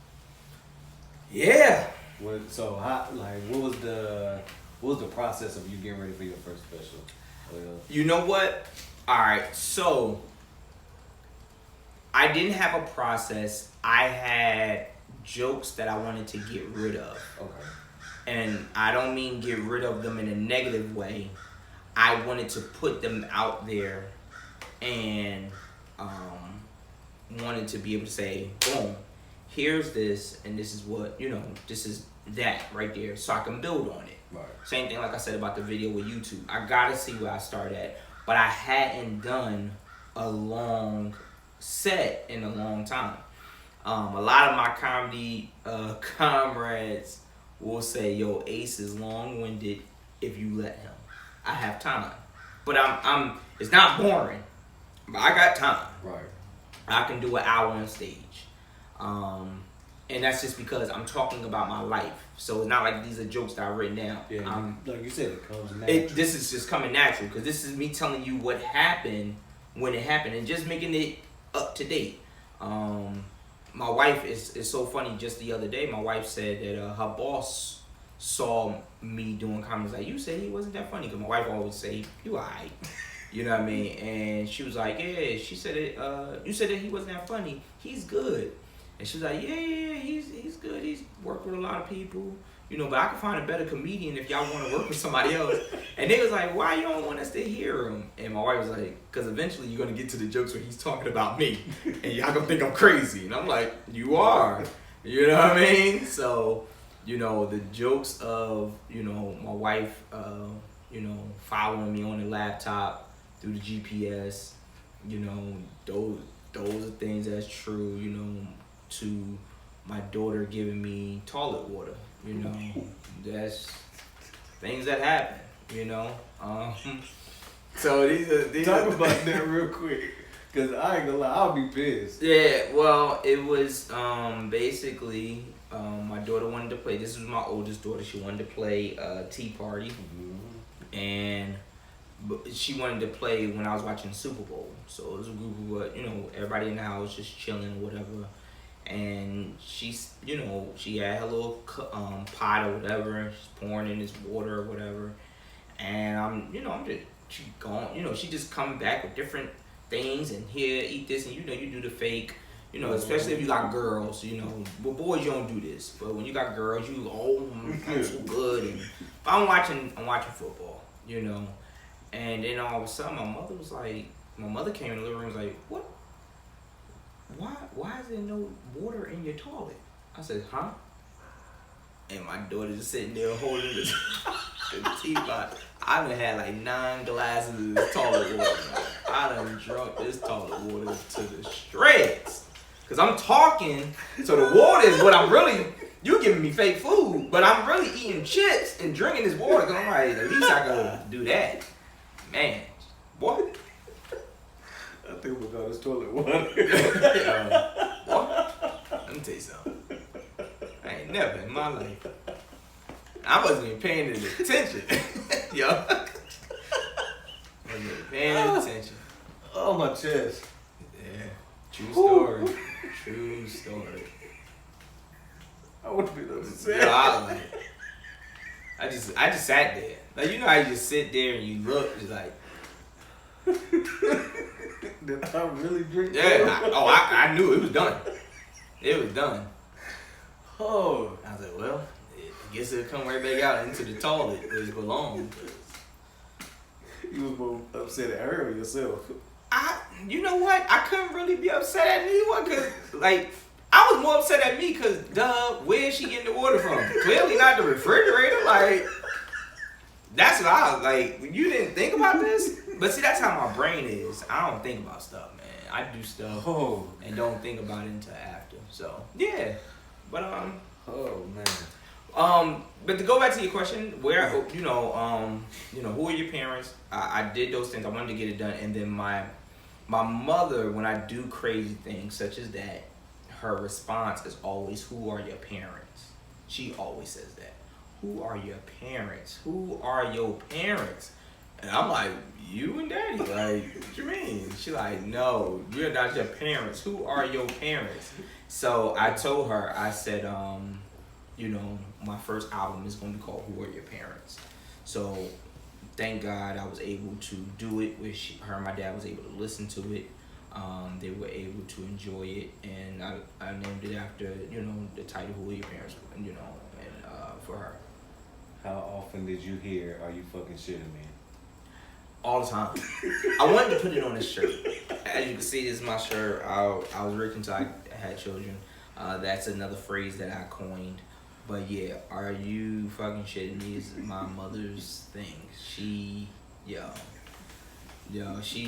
B: Yeah.
A: What was the process of you getting ready for your first special?
B: You know what? All right, so I didn't have a process. I had jokes that I wanted to get rid of.
A: Okay.
B: And I don't mean get rid of them in a negative way. I wanted to put them out there and wanted to be able to say, boom, here's this, and this is what, this is that right there, so I can build on it.
A: Right.
B: Same thing like I said about the video with YouTube. I gotta see where I start at, but I hadn't done a long set in a long time. A lot of my comedy comrades will say, yo, Ace is long-winded if you let him. I have time. But it's not boring, but I got time.
A: Right.
B: I can do an hour on stage. And that's just because I'm talking about my life. So it's not like these are jokes that I've written down.
A: Yeah, like you said, it comes natural.
B: This is just coming natural because this is me telling you what happened when it happened and just making it up to date. My wife is so funny. Just the other day, my wife said that her boss saw me doing comments like, "You said he wasn't that funny," because my wife always say, "You alright," you know what I mean? And she was like, "Yeah," she said it. You said that he wasn't that funny. He's good. And she was like, "Yeah, he's good. He's worked with a lot of people." You know, but I could find a better comedian if y'all want to work with somebody else. And they was like, "Why you don't want us to hear him?" And my wife was like, "Because eventually you're going to get to the jokes where he's talking about me. And y'all going to think I'm crazy." And I'm like, "You are." You know what I mean? So, you know, the jokes of, you know, my wife, you know, following me on the laptop through the GPS, you know, those are things that's true, you know, to my daughter giving me toilet water. You know, that's things that happen, you know. So these
A: Talk
B: are
A: about that real quick, cause I ain't gonna lie, I'll be pissed.
B: Yeah, well, it was basically my daughter wanted to play. This was my oldest daughter. She wanted to play Tea Party, and she wanted to play when I was watching the Super Bowl. So it was a group of, you know, everybody in the house just chilling or whatever. And she's, you know, she had her little pot or whatever. She's pouring in this water or whatever. And I'm just, she gone, you know, she just coming back with different things and here, eat this, and you know, you do the fake, you know, especially if you got girls, you know. With boys, you don't do this, but when you got girls, you, I'm so good. And I'm watching football, you know. And then all of a sudden, my mother came in the living room and was like, "What? Why is there no water in your toilet?" I said, "Huh?" And my daughter just sitting there holding the teapot. I done had like 9 glasses of this toilet water. I done drunk this toilet water to the shreds. Cause I'm talking, so the water is what I'm really, you giving me fake food, but I'm really eating chips and drinking this water. Cause I'm like, at least I gotta do that. Man, what?
A: I think we got this toilet water.
B: What? Let me tell you something. I ain't never in my life. I wasn't even paying any attention. Yo. Wasn't even paying any attention.
A: Oh, my chest.
B: Yeah. True story. True story.
A: I would have been upset.
B: Yo, I just sat there. Like, you know how you just sit there and you look, just like.
A: Did I really drink?
B: Yeah. I knew it was done. It was done.
A: Oh.
B: I was like, well, I guess it'll come right back out into the toilet where it belongs.
A: You was more upset at her or yourself?
B: You know what? I couldn't really be upset at anyone because, like, I was more upset at me because, where is she getting the water from? Clearly not the refrigerator. Like, that's what I was like. You didn't think about this? But see, that's how my brain is. I don't think about stuff, man. I do stuff and don't think about it until after. So, yeah. But,
A: oh, man.
B: But to go back to your question, where, you know, who are your parents? I did those things. I wanted to get it done. And then my mother, when I do crazy things such as that, her response is always, "Who are your parents?" She always says that. "Who are your parents? Who are your parents?" And I'm like, "You and Daddy." Like, what you mean? She like, "No, we're not your parents. Who are your parents?" So I told her, I said, you know, my first album is going to be called "Who Are Your Parents?" So thank God I was able to do it. Her and my dad was able to listen to it. They were able to enjoy it, and I named it after, you know, the title "Who Are Your Parents?" You know, and for her.
A: How often did you hear "Are you fucking shitting me"?
B: All the time. I wanted to put it on this shirt. As you can see, this is my shirt. I was rich until I had children. That's another phrase that I coined. But yeah, "Are you fucking shitting me" is my mother's thing. She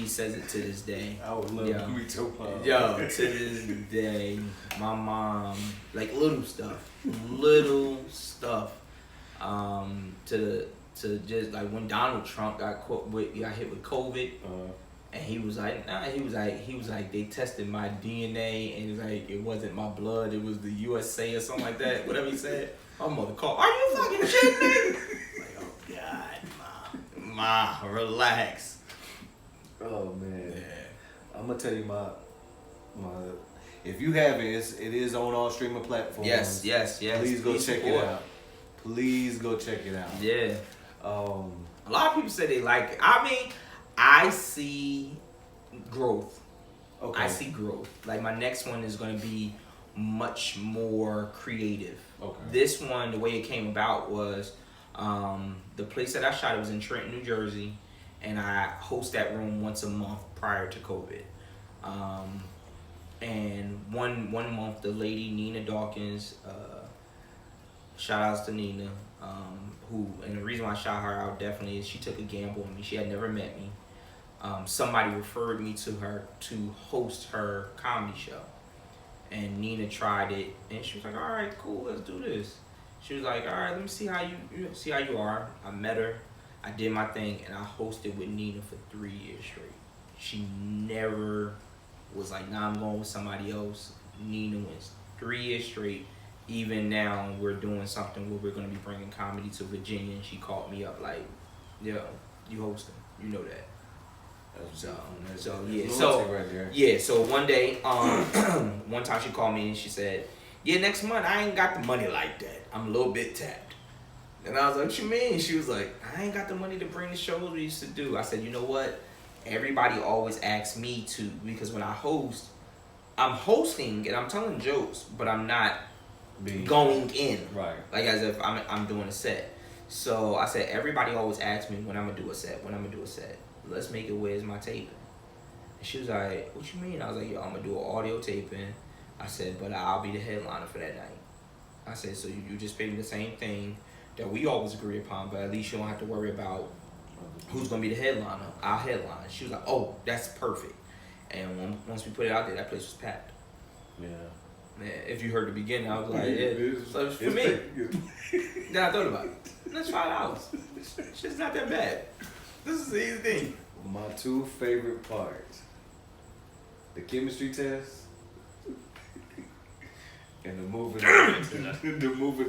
B: says it to this day.
A: I would love to meet your mom.
B: To this day, my mom, like little stuff. To just like when Donald Trump got hit with COVID, and he was like, they tested my DNA, and he was like, it wasn't my blood, it was the USA or something like that. Whatever he said, my mother called, "Are you fucking shitting me?" Like, oh God, ma, relax.
A: Oh man.
B: Yeah.
A: gonna tell you my. If you haven't, it is on all streaming platforms.
B: Yes.
A: Please go check it out. Please go check it out.
B: Yeah. A lot of people say they like it. I mean, I see growth.
A: Okay.
B: I see growth. Like my next one is going to be much more creative.
A: Okay.
B: This one, the way it came about was the place that I shot. It was in Trenton, New Jersey, and I host that room once a month prior to COVID. And one month, the lady Nina Dawkins, shout outs to Nina, and the reason why I shot her out definitely is she took a gamble on me. She had never met me. Somebody referred me to her to host her comedy show. And Nina tried it, and she was like, all right, cool, let's do this. She was like, all right, let me see how you are. I met her, I did my thing, and I hosted with Nina for 3 years straight. She never was like, nah, I'm going with somebody else. Nina went 3 years straight. Even now, we're doing something where we're going to be bringing comedy to Virginia, and she called me up like, yo, you hosting, you know that. So one day, one time she called me and she said, yeah, next month I ain't got the money like that. I'm a little bit tapped. And I was like, what you mean? She was like, I ain't got the money to bring the shows we used to do. I said, you know what? Everybody always asks me to, because when I host, I'm hosting and I'm telling jokes, but I'm not going in.
A: Right.
B: Like as if I'm doing a set. So I said, everybody always asks me when I'm gonna do a set, Let's make it where's my taping. And she was like, what you mean? I was like, yo, I'm gonna do an audio taping. I said, but I'll be the headliner for that night. I said, so you just pay me the same thing that we always agree upon, but at least you don't have to worry about who's gonna be the headliner. I'll headline. She was like, oh, that's perfect. And once we put it out there, that place was packed.
A: Yeah.
B: Man, if you heard the beginning, I was like, yeah, so it's for me. Then I thought about it. Let's $5. It's just not that bad. This is the easy thing.
A: My two favorite parts: the chemistry test and the moving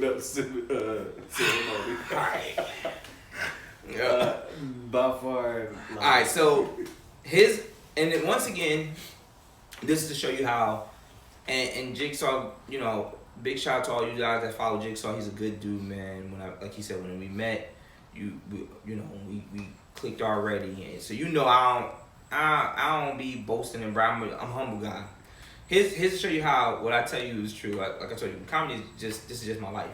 A: up ceremony.
B: Alright.
A: By far.
B: Alright, so and then once again, this is to show you how, and Jigsaw, you know, big shout out to all you guys that follow Jigsaw. He's a good dude, man. Like he said, when we met, we clicked already, and so you know I don't be boasting and bragging. I'm a humble guy. Here's to show you how what I tell you is true. Like I told you, comedy is just my life.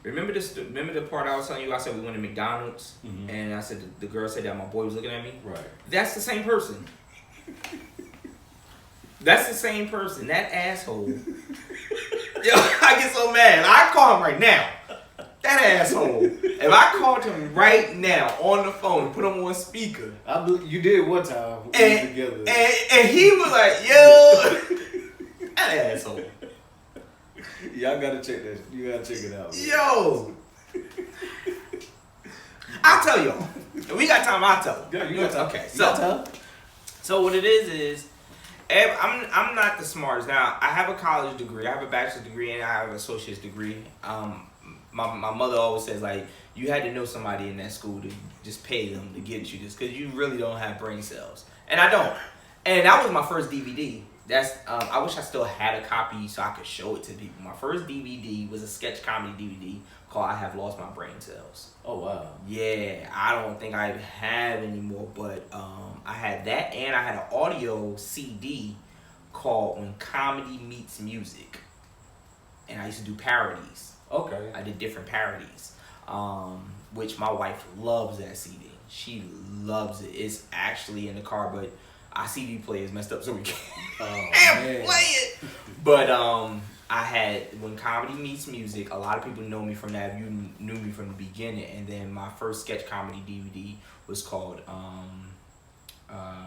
B: Remember the part I was telling you? I said we went to McDonald's, and I said the girl said that my boy was looking at me.
A: Right.
B: That's the same person. That's the same person. That asshole. Yo, I get so mad. I call him right now. That asshole. If I called him right now on the phone and put him on speaker.
A: You did one time.
B: And,
A: together.
B: And he was like, yo. That asshole.
A: Y'all gotta check that. You gotta check it out. Man.
B: Yo. I'll tell y'all. If we got time, I'll tell
A: Yeah, you got time.
B: Okay, so what it is I'm not the smartest. Now, I have a college degree. I have a bachelor's degree and I have an associate's degree. My mother always says, like, you had to know somebody in that school to just pay them to get you this because you really don't have brain cells. And I don't. And that was my first DVD. I wish I still had a copy so I could show it to people. My first DVD was a sketch comedy DVD called I Have Lost My Brain Cells.
A: Oh, wow.
B: Yeah, I don't think I have anymore, but I had that, and I had an audio CD called When Comedy Meets Music. And I used to do parodies.
A: Okay.
B: I did different parodies, which my wife loves that CD. She loves it. It's actually in the car, but our CD player is messed up, so we can't play it. But I had When Comedy Meets Music. A lot of people know me from that. You knew me from the beginning. And then my first sketch comedy DVD was called I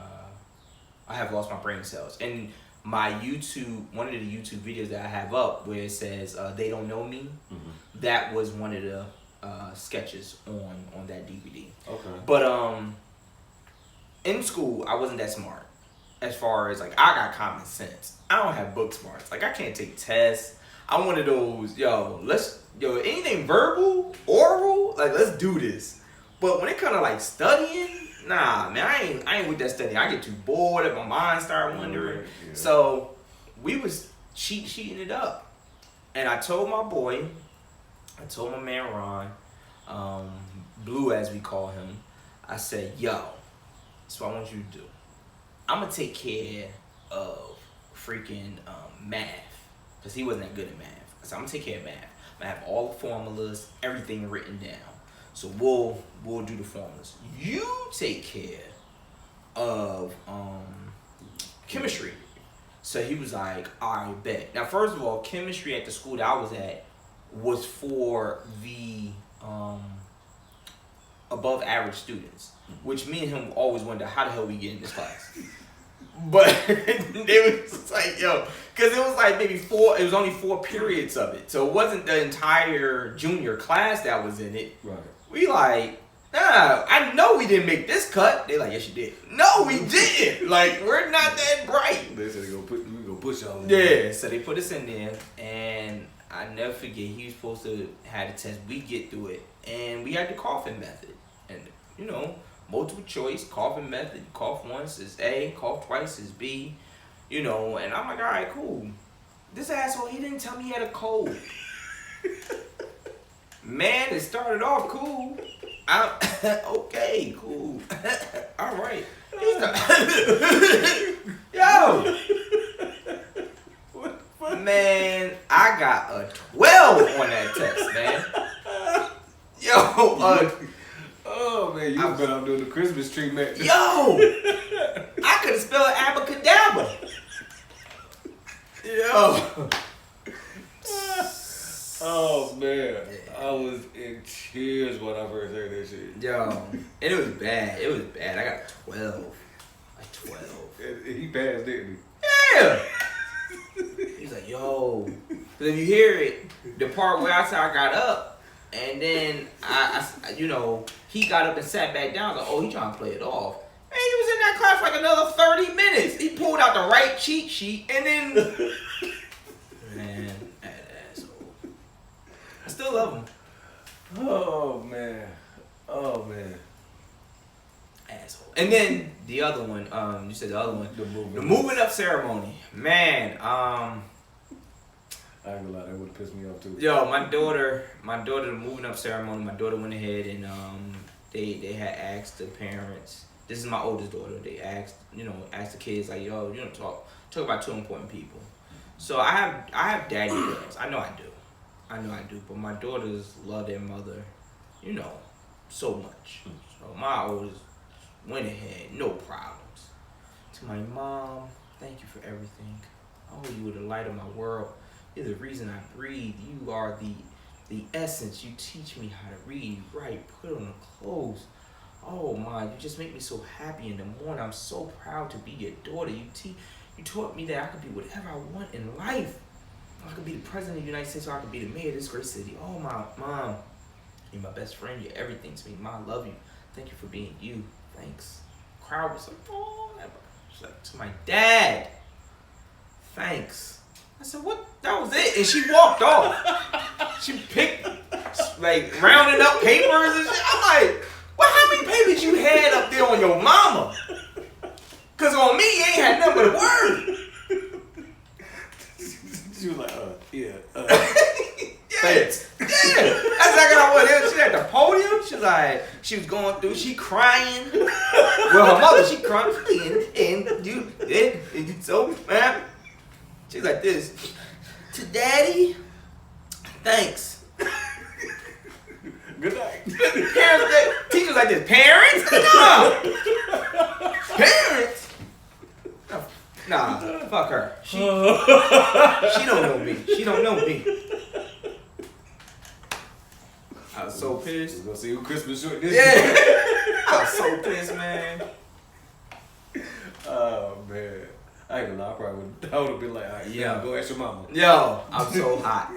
B: Have Lost My Brain Cells. And my YouTube, one of the YouTube videos that I have up where it says They Don't Know Me, that was one of the sketches on that DVD. Okay. But in school, I wasn't that smart. As far as, like, I got common sense. I don't have book smarts. Like, I can't take tests. I'm one of those, anything verbal, oral, like, let's do this. But when it comes to like studying, nah, man, I ain't with that study. I get too bored and my mind start wandering. Yeah. So we was cheating it up. And I told my man Ron, Blue as we call him, I said, yo, that's what I want you to do. I'm gonna take care of freaking math, because he wasn't that good at math. So I'm gonna take care of math. I'm gonna have all the formulas, everything written down. So we'll do the formulas. You take care of chemistry. So he was like, all right, bet. Now, first of all, chemistry at the school that I was at was for the above average students, which me and him always wondered how the hell we get in this class. But they was just like, yo, because it was like maybe it was only 4 periods of it. So it wasn't the entire junior class that was in it. Right. We like, nah, I know we didn't make this cut. They like, yes, you did. No, we didn't. Like, we're not that bright.
A: They said we gonna push y'all in
B: there. Yeah, so they put us in there, and I never forget, he was supposed to have the test. We get through it, and we had the coughing method. And, you know, multiple choice, coughing method. Cough once is A, cough twice is B. You know, and I'm like, all right, cool. This asshole, he didn't tell me he had a cold. Man, it started off cool. Okay, cool. All right. Yo. Man, I got a 12 on that test, man. Yo,
A: oh man, you been out doing the Christmas tree, man.
B: Yo, I could have spelled abracadabra. Yo.
A: Oh man, I was in tears when I first heard that shit.
B: Yo, and it was bad. It was bad. I got 12. Like 12.
A: And he passed, didn't
B: he? Yeah. He's like, yo. Because if you hear it, the part where I said I got up, and then I you know, he got up and sat back down. I was like, oh, he trying to play it off. And he was in that class for like another 30 minutes. He pulled out the right cheat sheet, and then, man, that asshole. I still love him.
A: Oh man.
B: Asshole. And then the other one, you said the other one, the moving up ceremony. Man,
A: I ain't gonna lie, that would have pissed me off too.
B: Yo, my daughter, the moving up ceremony, my daughter went ahead and they had asked the parents. This is my oldest daughter. They asked the kids like, yo, talk about 2 important people. So I have daddy girls. I know I do. But my daughters love their mother, so much. So my oldest went ahead, no problems. To my mom, thank you for everything. Oh, you were the light of my world. You're the reason I breathe. You are the essence. You teach me how to read, write, put on the clothes. Oh my, you just make me so happy in the morning. I'm so proud to be your daughter. You taught me that I could be whatever I want in life. I could be the president of the United States, or I could be the mayor of this great city. Oh my mom, you're my best friend. You're everything to me. Mom, I love you. Thank you for being you. Thanks. The crowd was like, oh, she's like, to my dad. Thanks. I said, what? That was it. And she walked off. She picked, like, rounded up papers and shit. I'm like, well, how many papers you had up there on your mama? Because on me, you ain't had nothing but a word.
A: She was like, yeah.
B: Thanks. Yeah. That's like I was. She at the podium. She was going through. She crying. Well, her mother, she crying. And you so man. She's like this. To daddy, thanks.
A: Good night.
B: Parents, teachers like this. Parents? No. Parents? Nah, fuck her. She don't know me. She don't know me. I was so pissed.
A: We're gonna see who Christmas short this
B: year. I was so pissed, man.
A: Oh man. I ain't gonna lie, I would have been like, all right, yeah, go ask your mama.
B: Yo, I'm so hot.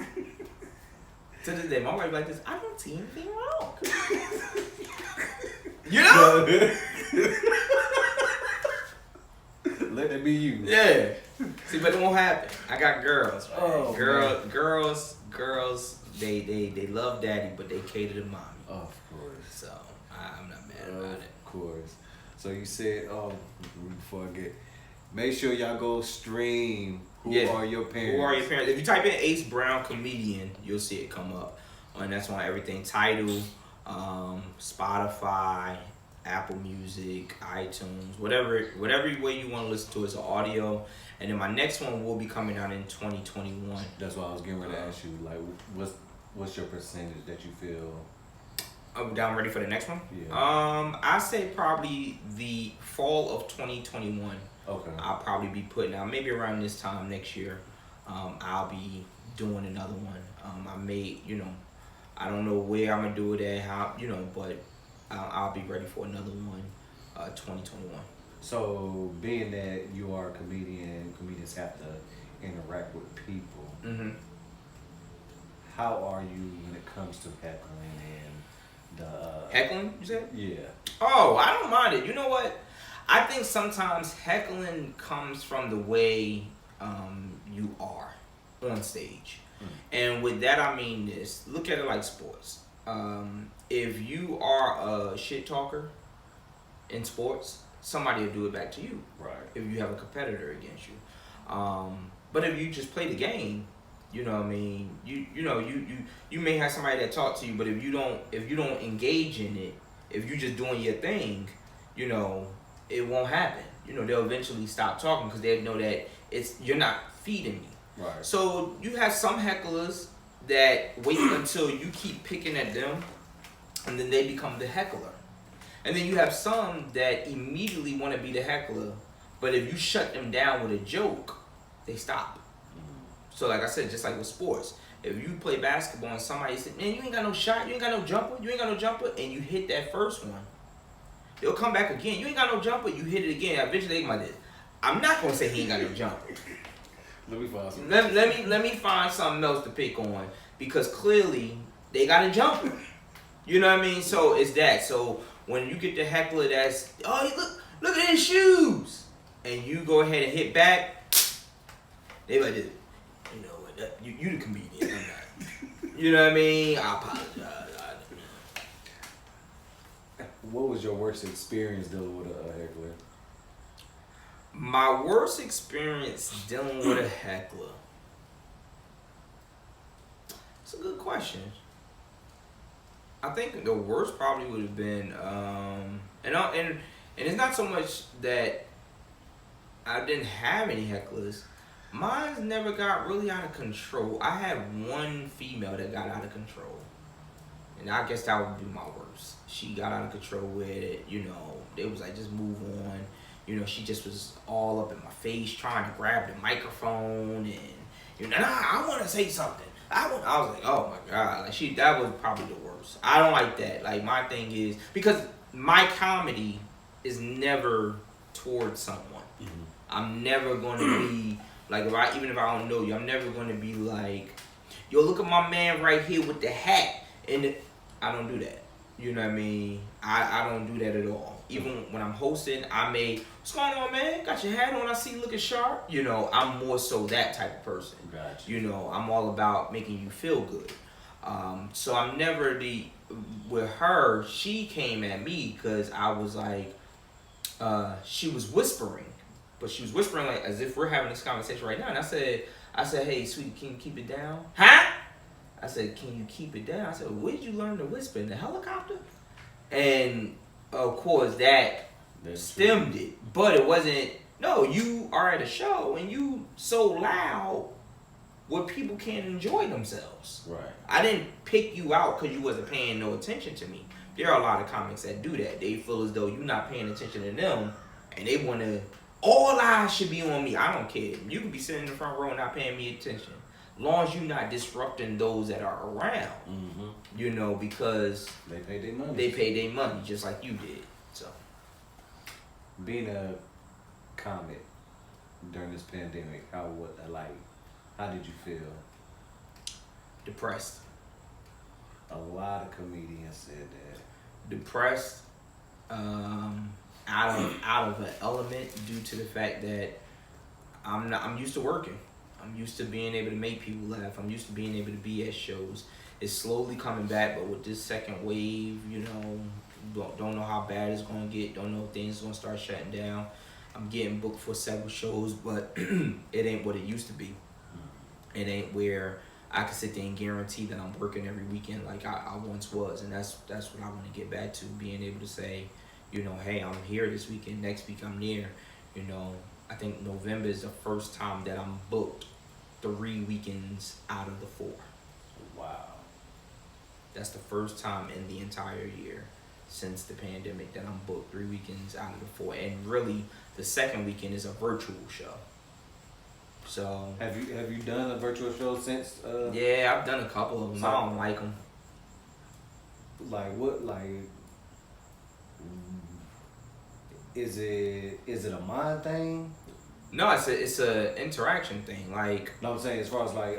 B: To this day, my wife like this, I don't see anything wrong. You know?
A: Let it be you.
B: Yeah. See, but it won't happen. I got girls. Right?
A: Oh,
B: girls, they love daddy, but they cater to mommy.
A: Of course.
B: So I'm not mad about it.
A: Of course. So you said, before I get, make sure y'all go stream Who Are Your Parents.
B: Who Are Your Parents? If you type in Ace Brown comedian, you'll see it come up. And that's on everything. Tidal, Spotify, Apple Music, iTunes, whatever way you want to listen to it's an audio. And then my next one will be coming out in 2021.
A: That's why I was getting ready to ask you, like, what's your percentage that you feel?
B: I'm ready for the next one?
A: Yeah.
B: I say probably the fall of 2021.
A: Okay.
B: I'll probably be putting out, maybe around this time next year, I'll be doing another one. I may, I don't know where I'm going to do it at, how, but I'll be ready for another one, 2021.
A: So, being that you are a comedian, comedians have to interact with people.
B: Mm-hmm.
A: How are you when it comes to heckling and the...
B: Heckling, you said?
A: Yeah.
B: Oh, I don't mind it. You know what? I think sometimes heckling comes from the way you are on stage. And with that, I mean this. Look at it like sports. If you are a shit talker in sports, somebody will do it back to you.
A: Right.
B: If you have a competitor against you. But if you just play the game, you know what I mean, you may have somebody that talk to you, but if you don't engage in it, if you're just doing your thing, it won't happen. They'll eventually stop talking because they know that you're not feeding me.
A: Right.
B: So you have some hecklers that wait until you keep picking at them, and then they become the heckler. And then you have some that immediately want to be the heckler, but if you shut them down with a joke, they stop. So like I said, just like with sports, if you play basketball and somebody says, man, you ain't got no shot, you ain't got no jumper, and you hit that first one, they'll come back again. You ain't got no jumper, you hit it again. Eventually they might do. I'm not gonna say he ain't got no jumper.
A: Let me find something.
B: Let me find something else to pick on because clearly they got a jumper. You know what I mean? So it's that. So when you get the heckler that's, look at his shoes, and you go ahead and hit back, they like this. You the comedian. I'm not. You know what I mean? I apologize.
A: What was your worst experience dealing with a heckler?
B: My worst experience dealing with a heckler. It's a good question. I think the worst probably would have been, and it's not so much that I didn't have any hecklers. Mine never got really out of control. I had one female that got out of control, and I guess that would be my worst. She got out of control with it. They was like, just move on. She just was all up in my face trying to grab the microphone and, I want to say something. I was like, oh my God. Like that was probably the worst. I don't like that. Like my thing is, because my comedy is never towards someone. Mm-hmm. I'm never going to be, like even if I don't know you, I'm never going to be like, yo, look at my man right here with the hat. And I don't do that. You know what I mean? I don't do that at all. Even when I'm hosting, I may, what's going on, man? Got your hat on, I see you looking sharp. I'm more so that type of person.
A: Gotcha.
B: I'm all about making you feel good. So I'm never with her, she came at me because I was like, she was whispering. But she was whispering like as if we're having this conversation right now. And I said, hey, sweetie, can you keep it down? Huh? I said, can you keep it down? I said, where did you learn to whisper? In the helicopter? And of course that stemmed it. But it wasn't, no, you are at a show and you so loud where people can't enjoy themselves.
A: Right.
B: I didn't pick you out because you wasn't paying no attention to me. There are a lot of comics that do that. They feel as though you're not paying attention to them and they want to, all eyes should be on me. I don't care. You could be sitting in the front row and not paying me attention. Long as you're not disrupting those that are around, because
A: they pay their money.
B: They pay their money just like you did. So,
A: being a comic during this pandemic, how did you feel?
B: Depressed.
A: A lot of comedians said that.
B: Depressed, out of an element due to the fact that I'm used to working. I'm used to being able to make people laugh. I'm used to being able to be at shows. It's slowly coming back, but with this second wave, don't know how bad it's gonna get. Don't know if things gonna start shutting down. I'm getting booked for several shows, but it ain't what it used to be. It ain't where I can sit there and guarantee that I'm working every weekend like I once was, and that's what I want to get back to. Being able to say, you know, hey, I'm here this weekend. Next week I'm there. You know, I think November is the first time that I'm booked 3 weekends out of the 4.
A: Wow.
B: That's the first time in the entire year since the pandemic that I'm booked 3 weekends out of the 4. And really, the second weekend is a virtual show. So
A: have you done a virtual show since?
B: Yeah, I've done a couple of them. I don't like them.
A: Like what? Like, is it a mind thing?
B: No, it's a interaction thing. Like,
A: no, I'm saying as far as like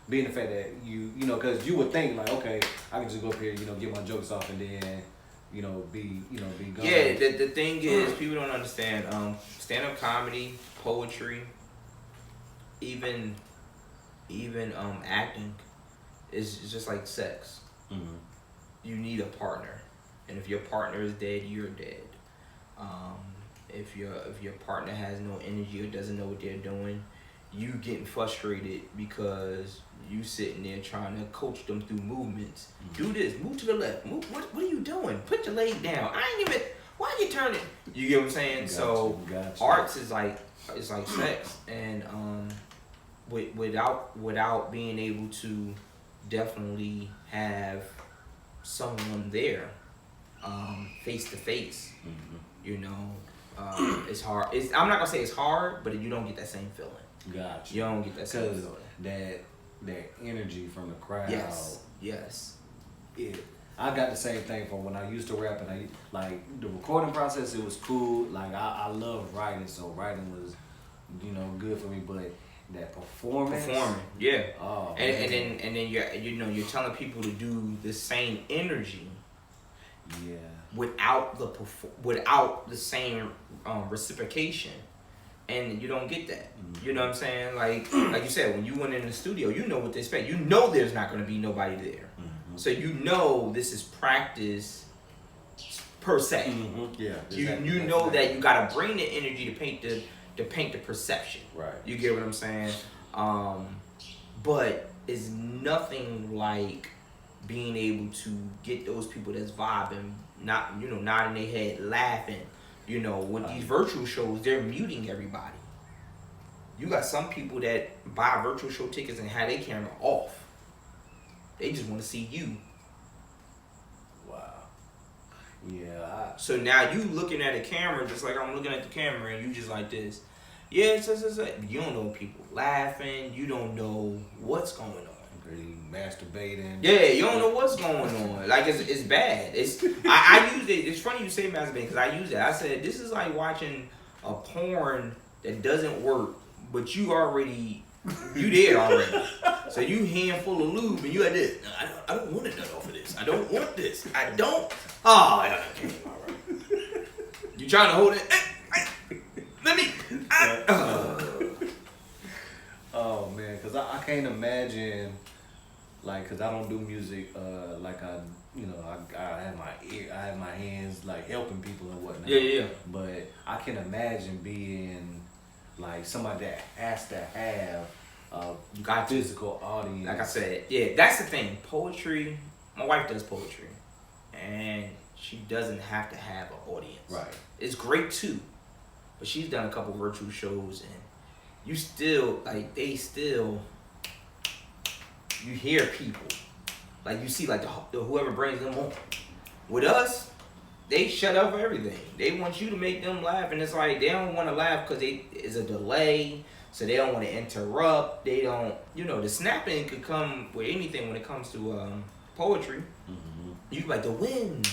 A: being the fact that you know, because you would think like, okay, I can just go up here, you know, get my jokes off and then, you know, be gone.
B: Yeah, the thing is, people don't understand. Stand-up comedy, poetry, even acting is just like sex.
A: Mm-hmm.
B: You need a partner, and if your partner is dead, you're dead. If your partner has no energy or doesn't know what they're doing, you getting frustrated because you sitting there trying to coach them through movements. Mm-hmm. Do this, move to the left. Move. What are you doing? Put your leg down. I ain't even. Why you turning? You get what I'm saying? So arts is like sex, and without being able to definitely have someone there, face to face. You know, it's hard. I'm not gonna say it's hard, but you don't get that same feeling.
A: Gotcha.
B: You don't get that same feeling.
A: That energy from the crowd.
B: Yes.
A: I got the same thing from when I used to rap, and I like the recording process. It was cool. Like I love writing, so writing was, you know, good for me. But that performing,
B: yeah.
A: Oh,
B: and then you're telling people to do the same energy.
A: Yeah.
B: Without the same reciprocation, and you don't get that. Mm-hmm. You know what I'm saying? Like you said, when you went in the studio, you know what to expect. You know there's not going to be nobody there, so you know this is practice per se.
A: Mm-hmm. Yeah, exactly.
B: You know that you got to bring the energy to paint the perception.
A: Right.
B: You get what I'm saying? But it's nothing like being able to get those people that's vibing, nodding their head, laughing. You know, with these virtual shows, they're muting everybody. You got some people that buy virtual show tickets and have their camera off. They just want to see you.
A: Wow. Yeah.
B: So now you looking at a camera just like I'm looking at the camera, and you just like this. Yeah, you don't know people laughing. You don't know what's going on.
A: Masturbating.
B: Yeah, you don't know what's going on. Like it's bad. I use it. It's funny you say masturbating because I use it. I said this is like watching a porn that doesn't work, but you there already. So you handful of lube and you like this. I don't want to nut off of this. I don't want this. I don't. Oh, yeah, okay, all right. You trying to hold it? Let me.
A: Oh man, because I can't imagine. Like, cause I don't do music, like I have my hands like helping people and whatnot.
B: Yeah.
A: But I can imagine being like somebody that has to have a physical audience.
B: Like I said, yeah, that's the thing. Poetry. My wife does poetry, and she doesn't have to have an audience.
A: Right.
B: It's great too, but she's done a couple virtual shows, and you still you hear people, like you see like the whoever brings them on. With us, they shut up for everything. They want you to make them laugh, and it's like they don't want to laugh because it's a delay, so they don't want to interrupt. They don't, the snapping could come with anything when it comes to poetry. Mm-hmm. You like the wind.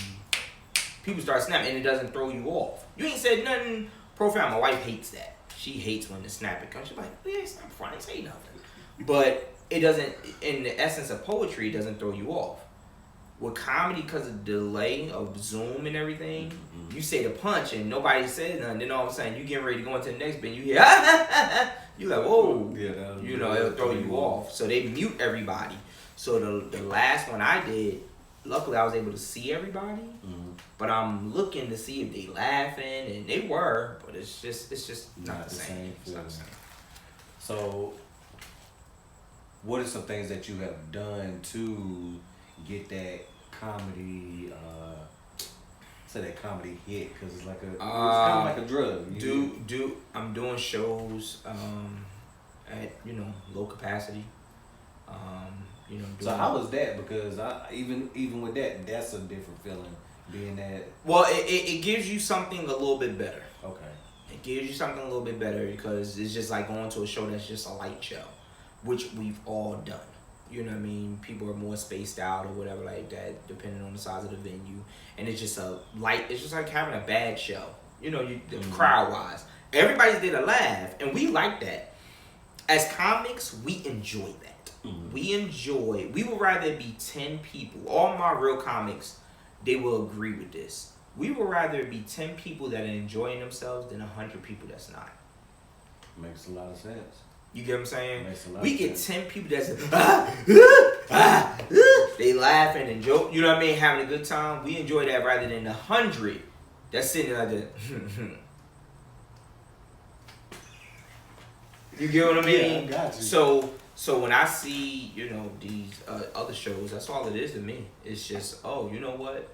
B: People start snapping, and it doesn't throw you off. You ain't said nothing profound. My wife hates that. She hates when the snapping comes. She's like, yeah, it's not funny. I ain't say nothing, but. It doesn't, in the essence of poetry, it doesn't throw you off. With comedy, because of the delay of Zoom and everything, you say the punch and nobody says nothing. Then all of a sudden, you getting ready to go into the next bit, you hear, you like, whoa. Yeah, it'll throw you off. So they mute everybody. So the last one I did, luckily I was able to see everybody. But I'm looking to see if they laughing, and they were, but it's just not the same. It's not the same.
A: So, what are some things that you have done to get that comedy? Say that comedy hit, because it's like it's kind of like a drug.
B: I'm doing shows at low capacity.
A: So how was that? Because even with that, that's a different feeling. Being that.
B: Well, it gives you something a little bit better.
A: Okay.
B: It gives you something a little bit better because it's just like going to a show that's just a light show, which we've all done. You know what I mean? People are more spaced out or whatever like that, depending on the size of the venue. And it's just a light. It's just like having a bad show. Crowd wise, everybody's there to laugh, and we like that. As comics, we enjoy that. We would rather be 10 people. All my real comics, they will agree with this. We would rather be 10 people that are enjoying themselves than 100 people that's not.
A: Makes a lot of sense.
B: You get what I'm saying?
A: Makes a lot
B: We
A: of
B: get
A: sense.
B: 10 people that's they laughing and joke. You know what I mean? Having a good time. We enjoy that rather than 100 that's sitting like that. You get what I mean?
A: Yeah, I got you.
B: So when I see, these other shows, that's all it is to me. It's just, you know what?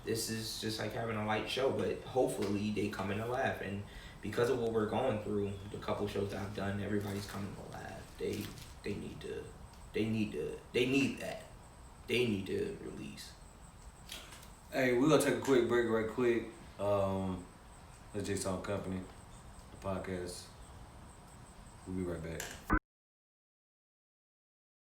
B: This is just like having a light show, but hopefully they come in to laugh. And because of what we're going through, the couple shows that I've done, everybody's coming to laugh. They need that. They need to release.
A: Hey, we're gonna take a quick break right quick. Let's Jigsaw Company, the podcast. We'll be right back.